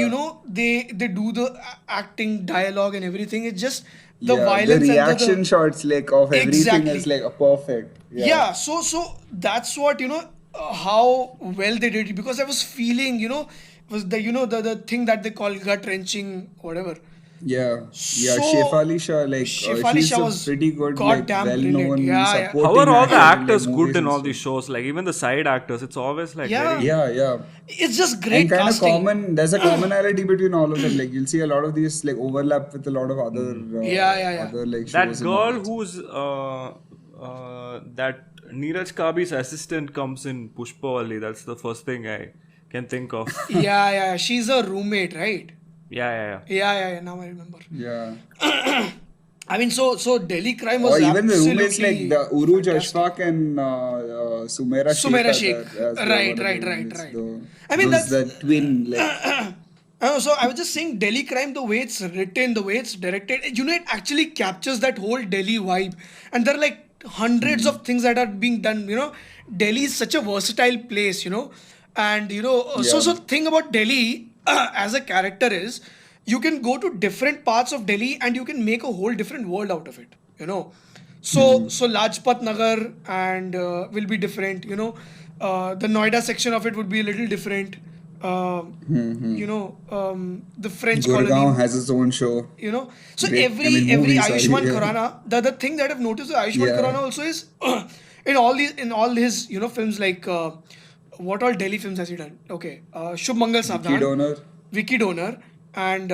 they do the acting, dialogue, and everything, it's just the violence the and reaction shots like of everything Exactly. is like perfect. Yeah, so that's what how well they did it, because I was feeling was the thing that they call gut wrenching, whatever. Yeah. So, Shefali Shah, like Shefali she's Shah a was pretty good, goddamn like brilliant. well-known Yeah. supporting How are all the actor in, actors like, good movies in and all stuff. these shows? Like even the side actors, it's always like Yeah. very Yeah. It's just great And kind casting. there's a commonality between all of them. Like you'll see a lot of these like overlap with a lot of other other like shows. that and girl all that. who's that Neeraj Kabi's assistant comes in Pushpawali. That's the first thing I can think of. Yeah. She's a roommate, right? Yeah. Yeah. Now I remember. Yeah. I mean, so Delhi Crime was Or even the roommates absolutely like the Uruj fantastic. Ashfaq and Sumaira Sumaira Sheikh. Sheikh. are there as Right. one of the roommates, Right. though. I mean, Those that's- the twin like So I was just saying Delhi Crime, the way it's written, the way it's directed, it actually captures that whole Delhi vibe. And there are like hundreds of things that are being done. Delhi is such a versatile place, and so thing about Delhi as a character is you can go to different parts of Delhi and you can make a whole different world out of it. So Lajpat Nagar and will be different. The Noida section of it would be a little different. The French Gurgaon colony. has its own show. So Great. every movie, sorry, Ayushmann yeah. Khurrana, the thing that I've noticed with Ayushmann Yeah. Khurrana also is in all his films like what all Delhi films has he done? Okay, Shubh Mangal Key Savdhan, donor. Vicky Donor, and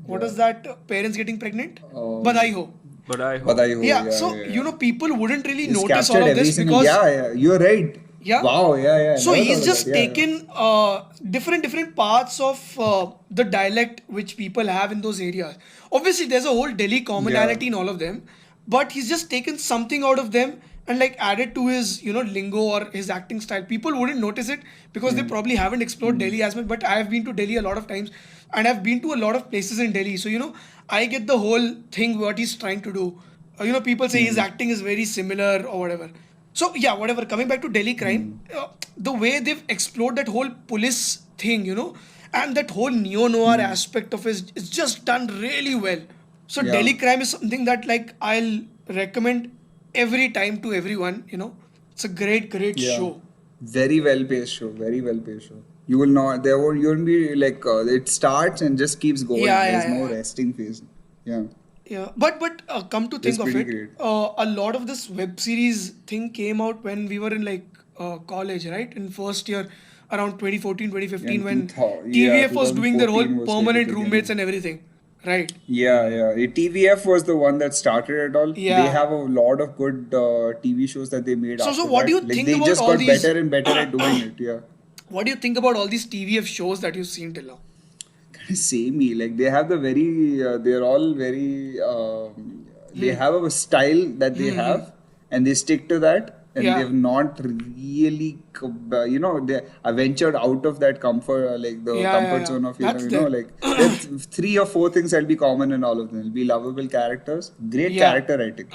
what is that? Parents getting pregnant? Badai Ho. But I hope. Badai Ho, Yeah, so people wouldn't really He's notice captured all of every this single. because Yeah, you're right. Yeah. Wow. Yeah. so Never he's thought of just that. Yeah, taken different parts of the dialect which people have in those areas. Obviously, there's a whole Delhi commonality in all of them, but he's just taken something out of them and like added to his lingo or his acting style. People wouldn't notice it because they probably haven't explored Delhi as much. But I have been to Delhi a lot of times, and I've been to a lot of places in Delhi. So I get the whole thing what he's trying to do. People say his acting is very similar or whatever. So yeah, whatever. Coming back to Delhi Crime, the way they've explored that whole police thing, and that whole neo-noir aspect of it is just done really well. So Yeah. Delhi Crime is something that like I'll recommend every time to everyone. It's a great Yeah. show. Very well paced show. Very well paced show. You will not. You won't be like it starts and just keeps going. Yeah, There's yeah, no yeah. resting phase. Yeah. Yeah, but come to think It's of pretty it, great. a lot of this web series thing came out when we were in like college, right? In first year, around 2014, Yeah, 2015, in when 2000, yeah, TVF was doing their whole 2014 was like the permanent roommates beginning. and everything, right? Yeah. TVF was the one that started it all. They Yeah. have a lot of good TV shows that they made So after what do that. you Like think they about just all got these? better and better at doing it. Yeah. What do you think about all these TVF shows that you've seen till now? Kind of samey. Like they have the very, they're all very, they have a style that they have, and they stick to that. And Yeah. they've not really, they are ventured out of that comfort, like the comfort Yeah. zone of, That's there. like there are three or four things that'll be common in all of them. It'll be lovable characters, great Yeah. character writing.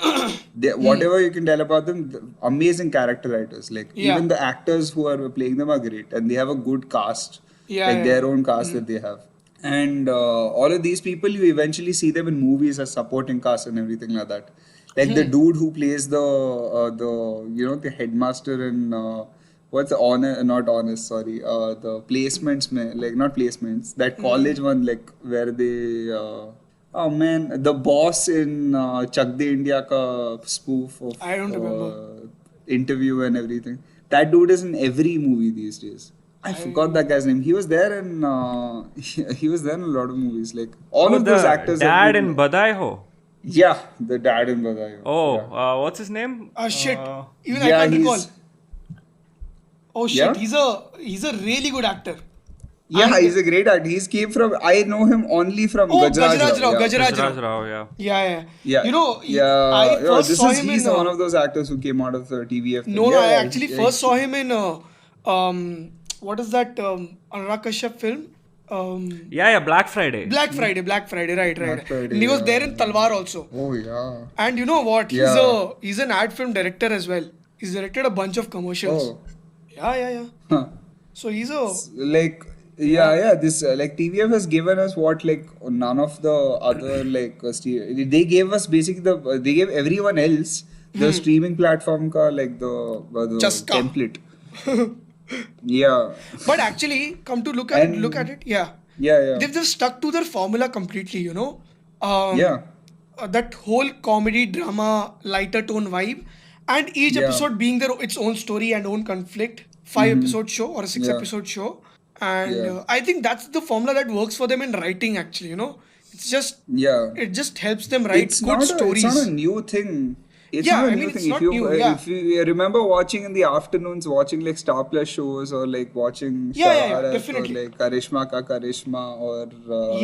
Whatever you can tell about them, amazing character writers. Like Yeah. even the actors who are playing them are great, and they have a good cast, like Yeah. their own cast that they have. And all of these people, you eventually see them in movies as supporting cast and everything like that. Like the dude who plays the headmaster in what's the honor not honest sorry the placements like not placements that college one like where they oh man the boss in Chak De India ka spoof of I don't remember. interview and everything. That dude is in every movie these days. I forgot that guy's name. He was there in he was there in a lot of movies. Like all Oh, of those the actors have dad been in Badai Ho. yeah, the dad in Badayo. Oh, Yeah. what's his name? Shit. Even I Yeah, can't recall. he's Oh shit. yeah. He's a really good actor. Yeah, And he's a great actor. He's came from I know him only from oh, Gajraj Gajraj Rao. Rao. Yeah. Gajraj Raj Rao. Rao, yeah. Yeah. Yeah. You know, Yeah. I first saw him He's in. one of those actors who came out of the TVF thing. No, Yeah, I yeah, actually first saw him in what is that Anurag Kashyap film? Yeah, Black Friday. Black Friday, right. Black Friday, And he was there yeah. in Talwar also. Oh yeah. And you know what? Yeah. He's an ad film director as well. He's directed a bunch of commercials. Oh. Yeah. Huh. So he's a Like yeah this like TVF has given us what like none of the other like they gave us basically they gave everyone else the streaming platform ka like the Chaska. template. Yeah. but actually come to look at it, yeah. Yeah. They've just stuck to their formula completely, you know. Yeah. That whole comedy drama lighter tone vibe, and each Yeah. episode being their its own story and own conflict. 5 episode show or a 6 episode show, and Yeah. I think that's the formula that works for them in writing. Actually, you know, Yeah. it just helps them write It's good not stories. it's not a new thing. It's Yeah, not a I new mean, it's thing. not new, yeah. If you remember watching in the afternoons, watching like Star Plus shows or like watching Yeah, Shararat definitely. or like Karishma Ka Karishma or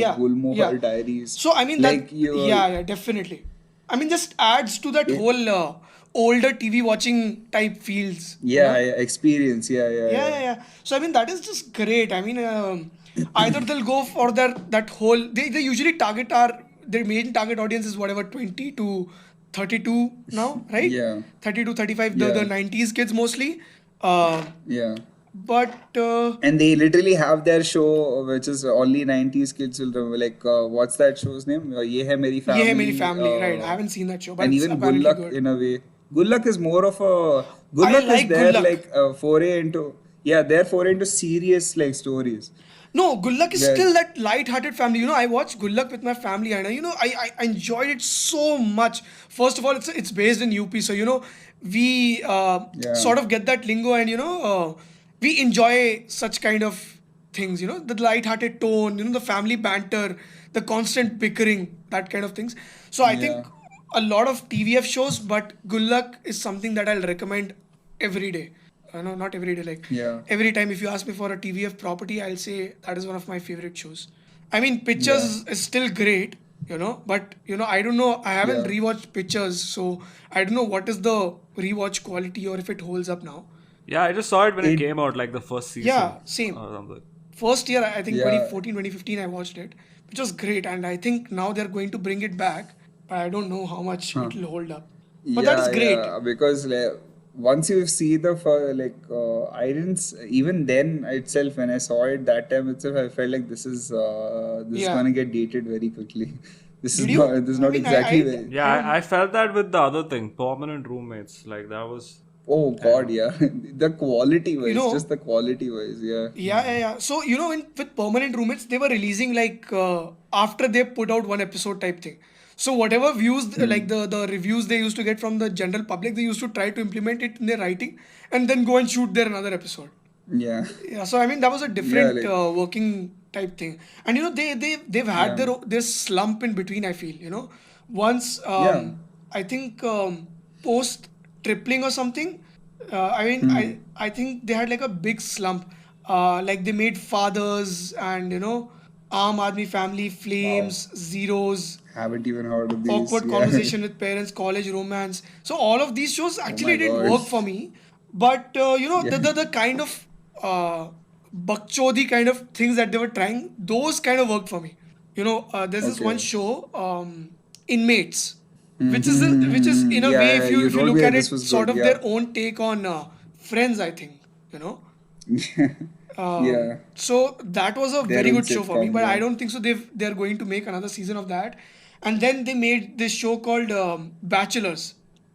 Yeah, Gulmohar yeah. Diaries. So I mean like that you, yeah, definitely. I mean, just adds to that whole older TV watching type feels. you know? yeah, experience. Yeah. So I mean that is just great. I mean, either they'll go for that whole. They usually their main target audience is whatever 20 to 32 now, right? Yeah. 30 to 35. Yeah. The 90s kids mostly. Yeah. But And they literally have their show, which is only 90s kids will remember. Like, what's that show's name? Ye Hai Meri Family. Ye Hai Meri Family, right? I haven't seen that show, but And it's even Good apparently Luck good. in a way. Good Luck is more of a. Good I Luck like is their Good Luck. like foray into. Yeah, their foray into serious like stories. No, Good Luck is Yeah. still that light-hearted family. You know, I watched Good Luck with my family, and I enjoyed it so much. First of all, it's based in UP, so we sort of get that lingo, and we enjoy such kind of things. The light-hearted tone, the family banter, the constant bickering, that kind of things. So I think a lot of TVF shows, but Good Luck is something that I'll recommend every day. No, not every day. Like Yeah. every time, if you ask me for a TVF property, I'll say that is one of my favorite shows. I mean, Pictures is still great, but I don't know. I haven't Yeah. rewatched Pictures, so I don't know what is the rewatch quality or if it holds up now. Yeah, I just saw it when it came out, like the first season. Yeah, same. Or something. First year, I think Yeah. 2014, 2015, I watched it, which was great, and I think now they're going to bring it back, but I don't know how much it will hold up. But that is great. Yeah, because like, once you see I didn't even then itself when I saw it that time itself I felt like this is Yeah. gonna get dated very quickly. This Did is you? not this is I not mean, exactly I- very. Yeah, I felt that with the other thing, Permanent Roommates. Like that was. Oh God, yeah. The quality wise, know- just the quality wise, yeah. Yeah. So, with Permanent Roommates, they were releasing after they put out one episode type thing. So whatever views, like the reviews they used to get from the general public, they used to try to implement it in their writing and then go and shoot their another episode. Yeah. Yeah, so I mean that was a Yeah, different like working type thing, and they've had yeah. their slump in between. I feel once Yeah. I think post tripling or something. I mean I think they had like a big slump. Like they made Fathers and Aam Aadmi Family, Wow. Flames, Zeros, Haven't even heard of these. Awkward Yeah. Conversation with Parents, College Romance. So all of these shows Oh my actually did God. work for me, but Yeah. the kind of bakchodi kind of things that they were trying, those kind of worked for me. There's this one Okay. show, Inmates, which is in a Yeah, way, yeah. if you You if you told me look that at this it, was sort good. of Yeah. their own take on Friends. I think you know. Yeah. So that was a Their very own good show for me, sitcom. but I Yeah. don't think so. They're going to make another season of that, and then they made this show called Bachelors,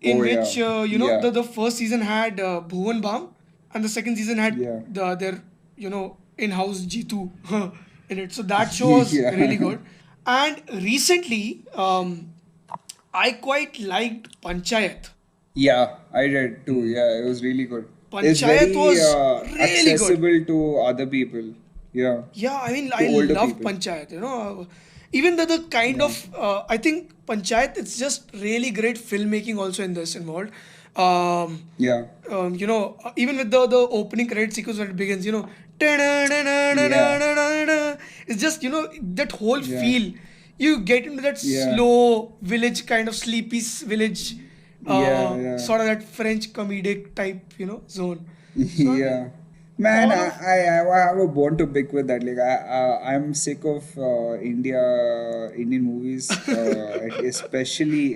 in Oh yeah. which Yeah. the first season had Bhuvan Bam, and the second season had Yeah. their in-house Jitu in it. So that show was really Yeah. good. And recently, I quite liked Panchayat. Yeah, I did too. Yeah, it was really good. It's Panchayat very was really good. accessible to other people. Yeah, Yeah, I mean, to I older love people. Panchayat, Even the kind of, I think Panchayat, it's just really great filmmaking also in this involved. Um, Yeah, Even with the opening credit sequence when it begins, yeah, it's just, that whole yeah, feel. You get into that yeah, slow village, kind of sleepy village, yeah, yeah. sort of that French comedic type, zone. So, I Yeah, mean, man, all of I have a bone to pick with that. Like, I'm sick of Indian movies,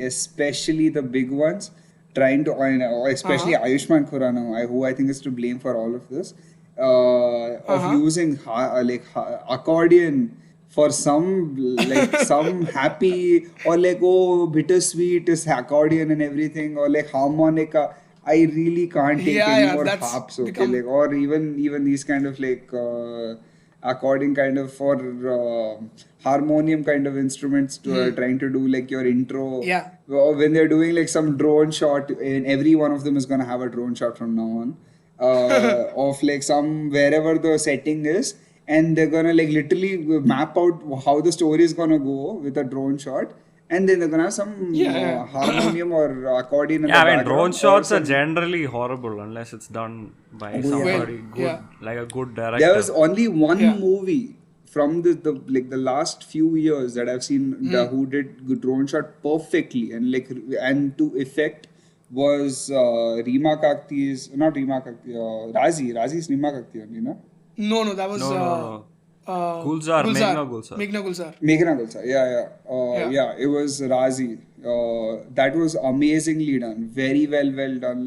especially the big ones, trying to, especially Uh-huh. Ayushmann Khurrana, who I think is to blame for all of this, of Uh-huh. using accordion for some like some happy or like oh bittersweet is accordion and everything or like harmonica. I really can't take Yeah, any yeah, more that's harps, okay? Like become. or even these kind of like accordion kind of for harmonium kind of instruments to, trying to do like your intro Yeah. or when they're doing like some drone shot and every one of them is gonna have a drone shot from now on of like some wherever the setting is and they're gonna like literally map out how the story is gonna go with a drone shot and then they're gonna have some Yeah, yeah. harmonium or accordion in Yeah, the I mean, drone background or shots are some generally horrible unless it's done by oh yeah. Well, somebody good, yeah. like a good There was director. only one Yeah. movie from the like the last few years that I've seen who did good drone shot perfectly and like and to effect was Rima Kakti's not Rima Kakti Razi's Rima Kakti only no No, that was No, no, no. Gulzar, Gulzar. Meghna Gulzar. Meghna Gulzar. Meghna Gulsa Yeah. yeah it was Razi that was amazingly done very well done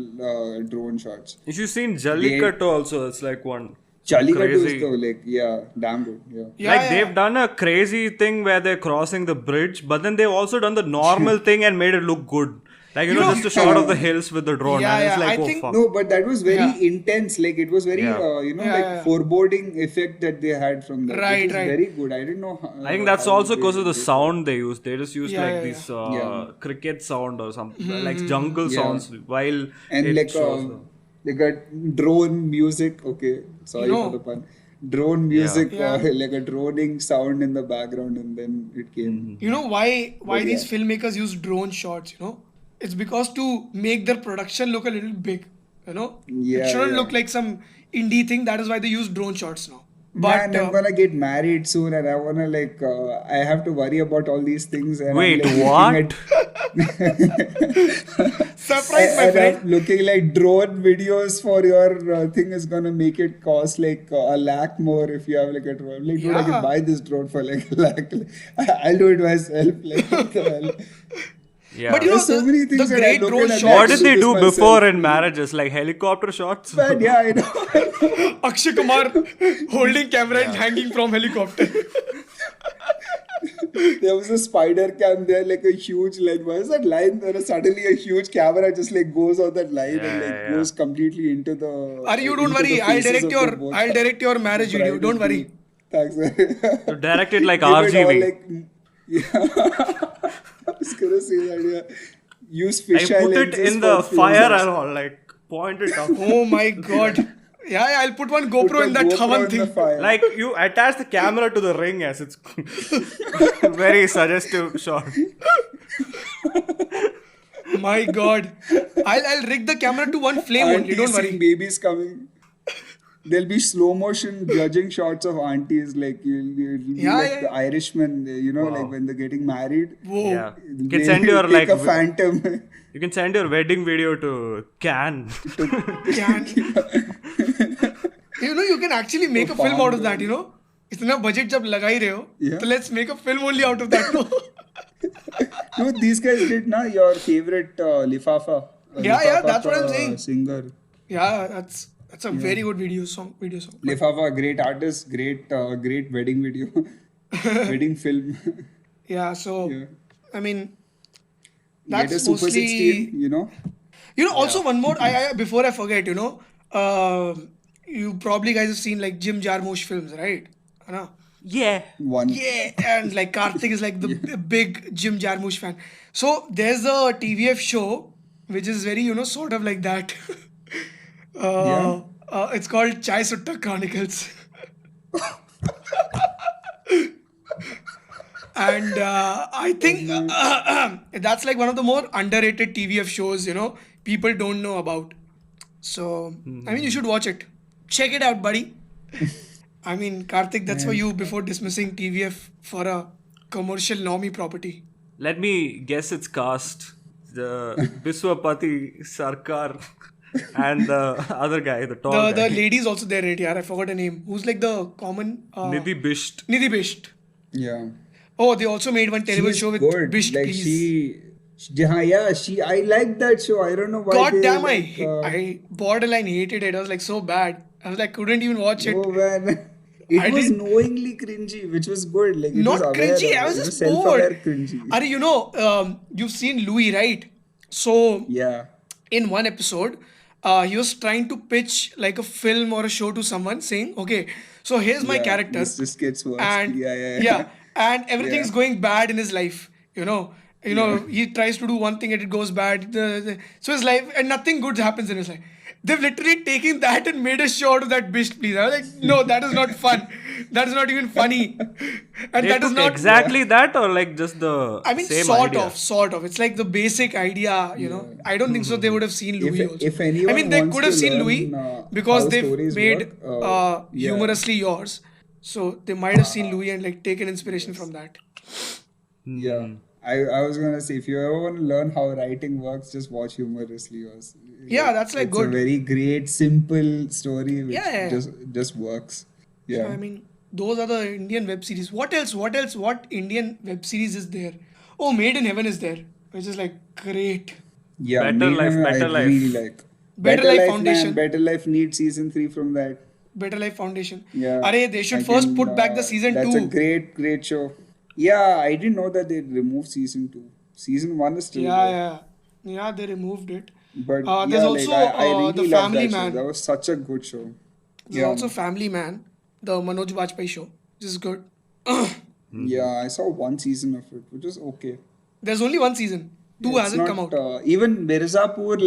drone shots If you've seen they Jallikattu also, it's like one Jallikattu is crazy. though like yeah damn good yeah Yeah, Like yeah, they've yeah. done a crazy thing where they're crossing the bridge, but then they've also done the normal thing and made it look good. Like You know, just a shot of the hills with the drone, Yeah, and it's yeah, like, I oh think- fuck. No, but that was very Yeah. intense. Like it was very, Yeah. Yeah, like yeah. foreboding effect that they had from that. Right, which is right. very good. I didn't know. I think that's how also they because of the did sound they used. They just used Yeah, like yeah, this Yeah. cricket sound or something, like jungle Yeah. sounds, while And it like shows. like a drone music. Okay, sorry You for know- the pun. Drone music, Yeah. like a droning sound in the background, and then it came. You know why But these yeah. filmmakers use drone shots, It's because to make their production look a little big, Yeah, It shouldn't yeah. look like some indie thing. That is why they use drone shots now. Man, But I'm gonna get married soon, and I wanna like I have to worry about all these things. And Wait, I'm, like, what? surprise, my and friend. I'm looking like drone videos for your thing is gonna make it cost like a lakh more if you have like a drone. Like, dude, I Yeah. can buy this drone for like a lakh. I'll do it myself. Like, what the hell? Yeah. But There's so many things the that I great look drone at and shots. What did they this do myself. before in marriages? Like helicopter shots? Man, yeah, I know. Akshay Kumar holding camera and hanging from helicopter. There was a spider cam there, like a huge line. Why is that line? There is suddenly a huge camera just like goes on that line and like Yeah. goes completely into the. Are you don't into worry? the I'll faces direct of your the both I'll direct your marriage video. bride Don't and worry. groom. Thanks. To direct it like Give it all, RGV. like, yeah. was gonna say that, yeah. Use Like fisheye put it lenses in for the fire close-ups. and all, like point it up. Oh my god. Yeah, I'll put one Put GoPro a in that GoPro Havan in the thing. fire. Like you attach the camera to the ring as it's very suggestive shot. My god. I'll rig the camera to one flame only, Aunties don't seeing worry. babies coming. There'll be slow motion judging shots of aunties, like you'll be Yeah, like yeah. the Irishman, like Wow. when they're getting married. Whoa. Yeah. You can They send your take like a phantom you can send your wedding video to Can. to Can. You can actually make a film farm out of that, girl. इतना budget जब लगा ही रहे हो, Yeah. तो let's make a film only out of that, no? No, these guys did na your favorite Lifafa. Yeah, that's what I'm ka saying. Singer. Yeah, that's a very good video song. Lifafa, great artist, great wedding video, wedding film. Yeah, so Yeah. I mean Get a that's Super mostly 16. Also one more. I before I forget, you probably guys have seen like Jim Jarmusch films, right? है ना? Yeah. One. Yeah, and like Karthik is like the big Jim Jarmusch fan. So there's a TVF show which is very, sort of like that. Yeah. It's called Chai Sutta Chronicles. And I think that's like one of the more underrated TVF shows, people don't know about. So, I mean, you should watch it. Check it out, buddy. I mean, Karthik, that's for you before dismissing TVF for a commercial normie property. Let me guess its cast. The Biswapati Sarkar and the other guy, the tall The guy. lady is also there, right? Yeah, I forgot her name. Who's like the common... Nidhi Bisht. Nidhi Bisht. Yeah. Oh, they also made one terrible She's show with good. Bisht, Like please. I like that show. I don't know why. God they, damn, like, I borderline hated it. I was like so bad. I was like, couldn't even watch it. Oh man. It I was didn't- knowingly cringy, which was good. Like it Not was aware cringy, of I it. was It just self-aware bored. cringy. You've seen Louis, right? So Yeah. in one episode, he was trying to pitch like a film or a show to someone, saying, "Okay, so here's my Yeah, character, this gets worse. and Yeah. and everything's Yeah. going bad in his life. He tries to do one thing and it goes bad. So his life and nothing good happens in his life. They've literally taken that and made a show out of that bitch, please. I was like, no, that is not fun. That is not even funny. And They that is took not exactly that or like just the I mean, same sort idea? of. It's like the basic idea, I don't think so. They would have seen Louis also. If anyone I mean, they wants could have to seen learn, Louis how because they've stories made work, yeah. humorously yours. So they might have seen Louis and like taken inspiration from that. Yeah. I was gonna say, if you ever want to learn how writing works, just watch Humorously Yours. Yeah, that's like it's good. a very great, simple story which Yeah. just works. Yeah. I mean, those are the Indian web series. What else? What Indian web series is there? Oh, Made in Heaven is there, which is like great. Yeah, Better Mayhem Life, I Better Life. really like. Better Life Man, Foundation. Better Life needs season 3 from that. Better Life Foundation. Yeah. They should first put back the season that's 2. a great show. Yeah, I didn't know that they removed season 2. Season 1 is still there. Yeah, they removed it. But There's yeah, also like, I really the loved Family that show. Man. That was such a good show. There's also Family Man, the Manoj Bajpayee show, which is good. Yeah, I saw one season of it, which was okay. There's only one season. 2 It's hasn't not, come out. Even Mirzapur,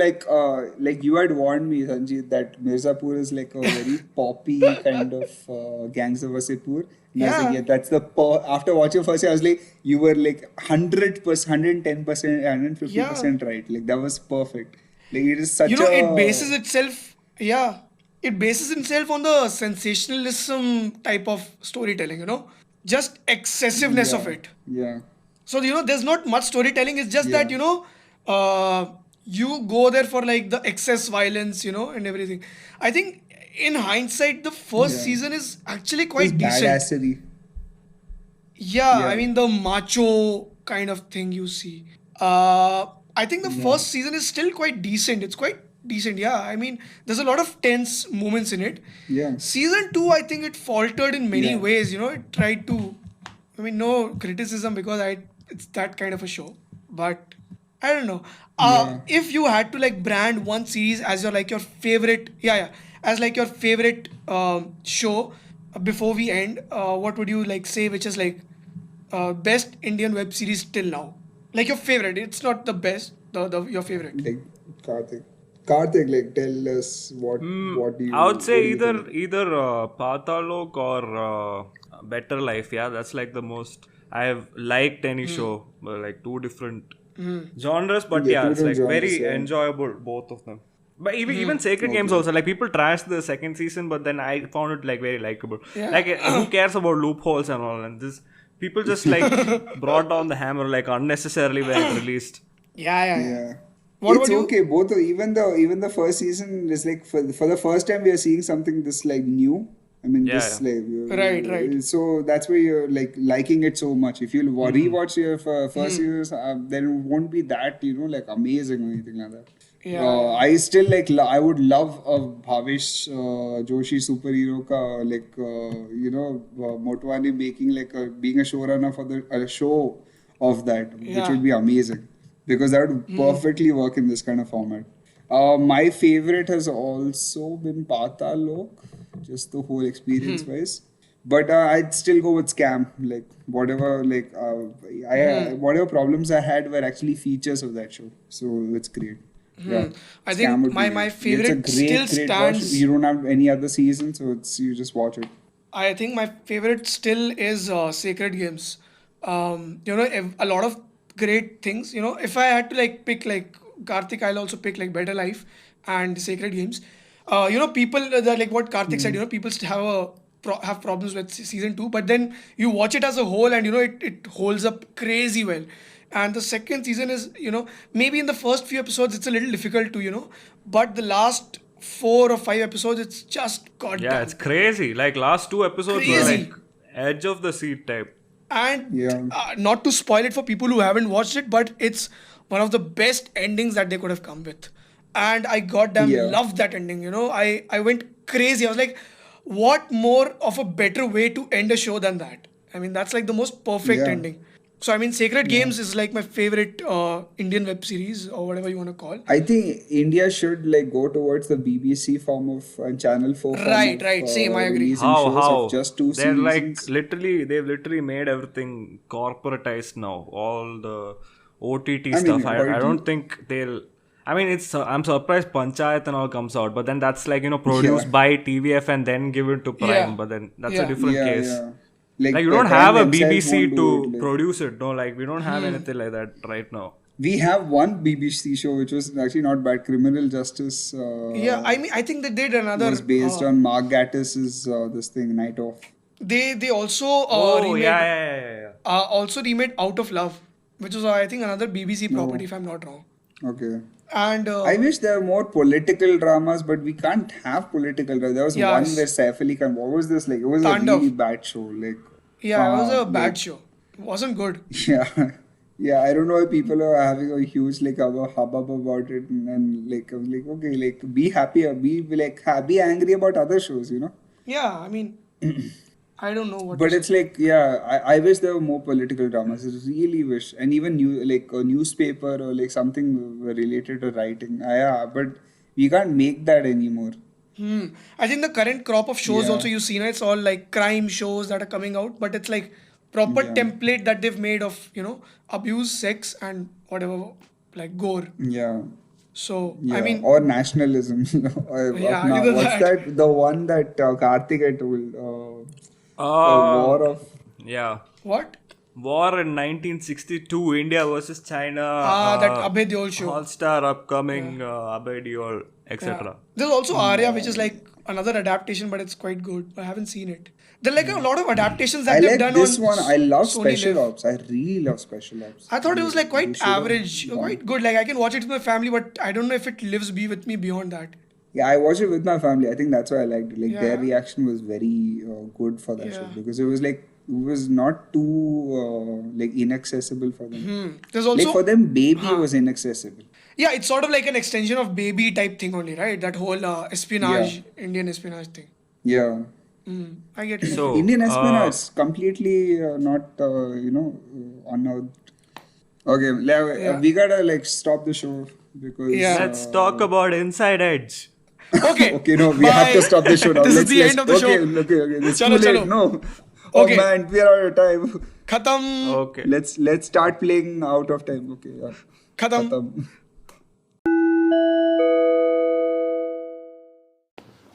like you had warned me, Sanjeev, that Mirzapur is like a very poppy kind of Gangs of Wasseypur. And I was like, Yeah. that's the after watching first, I was like, you were like 100%, 110%, 150% right. Like that was perfect. Like it is such It bases itself. Yeah, it bases itself on the sensationalism type of storytelling. Just excessiveness of it. Yeah. So, there's not much storytelling. It's just that, you go there for like the excess violence, and everything. I think in hindsight, the first season is actually quite decent. Badassery. Yeah, Yeah. I mean, the macho kind of thing you see. I think the first season is still quite decent. It's quite decent, yeah. I mean, there's a lot of tense moments in it. Yeah. Season 2, I think it faltered in many Yeah. ways, it tried to, no criticism because it's that kind of a show. But I don't know. If you had to like brand one series as your favorite, as like your favorite show before we end, what would you like say, which is like best Indian web series till now? Like your favorite. It's not the best. The your favorite. Like Karthik. Karthik, like tell us what do I would say you think? either Patalok or Better Life. Yeah, that's like the most I have liked any show. Like two different genres, but Yeah, yeah, two it's different like genres, very yeah. enjoyable both of them. But even Sacred Games Okay. also, like people trashed the second season, but then I found it like very likable. Yeah. Like who cares about loopholes and all, and this people just like brought down the hammer like unnecessarily when it released. Yeah. Yeah. What It's about you? okay. Both even the first season is like for the first time we are seeing something this like new. I mean Yeah, this like Right. so that's why you're like liking it so much. If you rewatch your first season, then it won't be that like amazing or anything like that. Yeah. I still like I would love a Bhavesh Joshi superhero ka like Motwani making like being a showrunner for a show of that, which Yeah. would be amazing because that would perfectly work in this kind of format. My favorite has also been Patalok, just the whole experience wise. But I'd still go with Scam. Like whatever, like whatever problems I had were actually features of that show. So it's great. Yeah, I Scam think would be my great. It's a favorite still great watch. stands. You don't have any other season, so you just watch it. I think my favorite still is Sacred Games. A lot of great things. If I had to like pick like Karthik, I'll also pick like Better Life and Sacred Games. People that like what Karthik said. People still have problems with season two, but then you watch it as a whole, and it holds up crazy well. And the second season is maybe in the first few episodes it's a little difficult to but the last 4 or 5 episodes it's just yeah, it's goddamn crazy. Like last two episodes were Yeah, like crazy. edge of the seat type. And yeah, not to spoil it for people who haven't watched it, but it's one of the best endings that they could have come with. And I goddamn yeah, loved that ending. I went crazy. I was like, what more of a better way to end a show than that? I mean, that's like the most perfect yeah. ending. So I mean, Sacred Yeah. Games is like my favorite Indian web series or whatever you want to call. I think India should like go towards the BBC form of Channel 4 form Right, of right. Same, I agree. releasing How shows of how just two they're like seasons. they've literally made everything corporatized now. All the OTT I stuff. mean, I don't think they'll. I mean, it's I'm surprised Panchayat and all comes out, but then that's like yeah, produced by TVF and then given to Prime. Yeah. But then that's a Yeah. different yeah, case. yeah. Like Like you the don't Prime have a themselves won't BBC do it. to Like produce it. No, like we don't have anything like that right now. we have one BBC show which was actually not bad. Criminal Justice Yeah, I mean, I think they did another. was based on Mark Gattis's this thing, Night Off. They also Oh yeah, remade yeah, yeah, yeah. Out of Love, which was I think another BBC property No, if I'm not wrong. okay. And I wish there were more political dramas, but we can't have political dramas. There was one where yes, Saif Ali Khan, what was this like? It was a really Tandav. bad show. Like, Yeah, it was a like bad show. It wasn't good. yeah, yeah. I don't know why people are having a huge like hubbub about it, and like I was like, okay, like be happy, be like be angry about other shows. Yeah, I mean, I don't know what to But say. it's like, yeah, I wish there were more political dramas. I really wish, and even like a newspaper or like something related to writing. Yeah, but we can't make that anymore. I think the current crop of shows Yeah, also you see, it's all like crime shows that are coming out, but it's like proper yeah, template that they've made of abuse, sex, and whatever like gore. yeah. So I Yeah, mean, or nationalism. yeah, Now, either what's that. that? The one that Karthik had told, the Uh, war of. yeah. What? War in 1962, India versus China, That Abhay Deol show. All Star Yeah. upcoming, Abhay Deol, Yeah. etc. There's also Arya, which is like another adaptation, but it's quite good. I haven't seen it. There are like a lot of adaptations I that they've like done this on one. I love Sony Special Live. Ops. I really love Special Ops. I thought it was like You quite should have average, gone. quite good. Like I can watch it with my family, but I don't know if it lives be with me beyond that. Yeah, I watched it with my family. I think that's why I liked it. Like their Yeah, reaction was very good for that show yeah. because it was like it was not too like inaccessible for them. There's Like for also, them, Baby was inaccessible. yeah, it's sort of like an extension of Baby type thing only, right? That whole Yeah, espionage, Indian espionage thing. yeah. I get it. I get it. So, Indian espionage completely not unearthed. Okay, Yeah, we gotta like stop the show because yeah. let's talk about Inside Edge. Okay, okay, no, we have to bye. stop the show now. This is the end of the show. Okay, it's too Chalo, late. chalo. No, Okay. Oh man, we are out of time. Khatam. Okay. Let's start playing out of time. Okay. Yeah. Khatam. Khatam.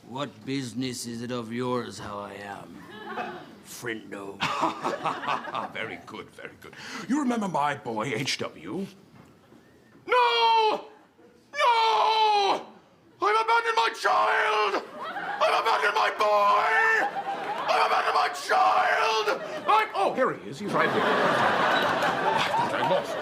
What business is it of yours how I am, friendo? Very good, very good. You remember my boy, H.W.? No! No! I've abandoned my child! I've abandoned my boy! I've abandoned my child! Oh, here he is. He's right here. I thought I lost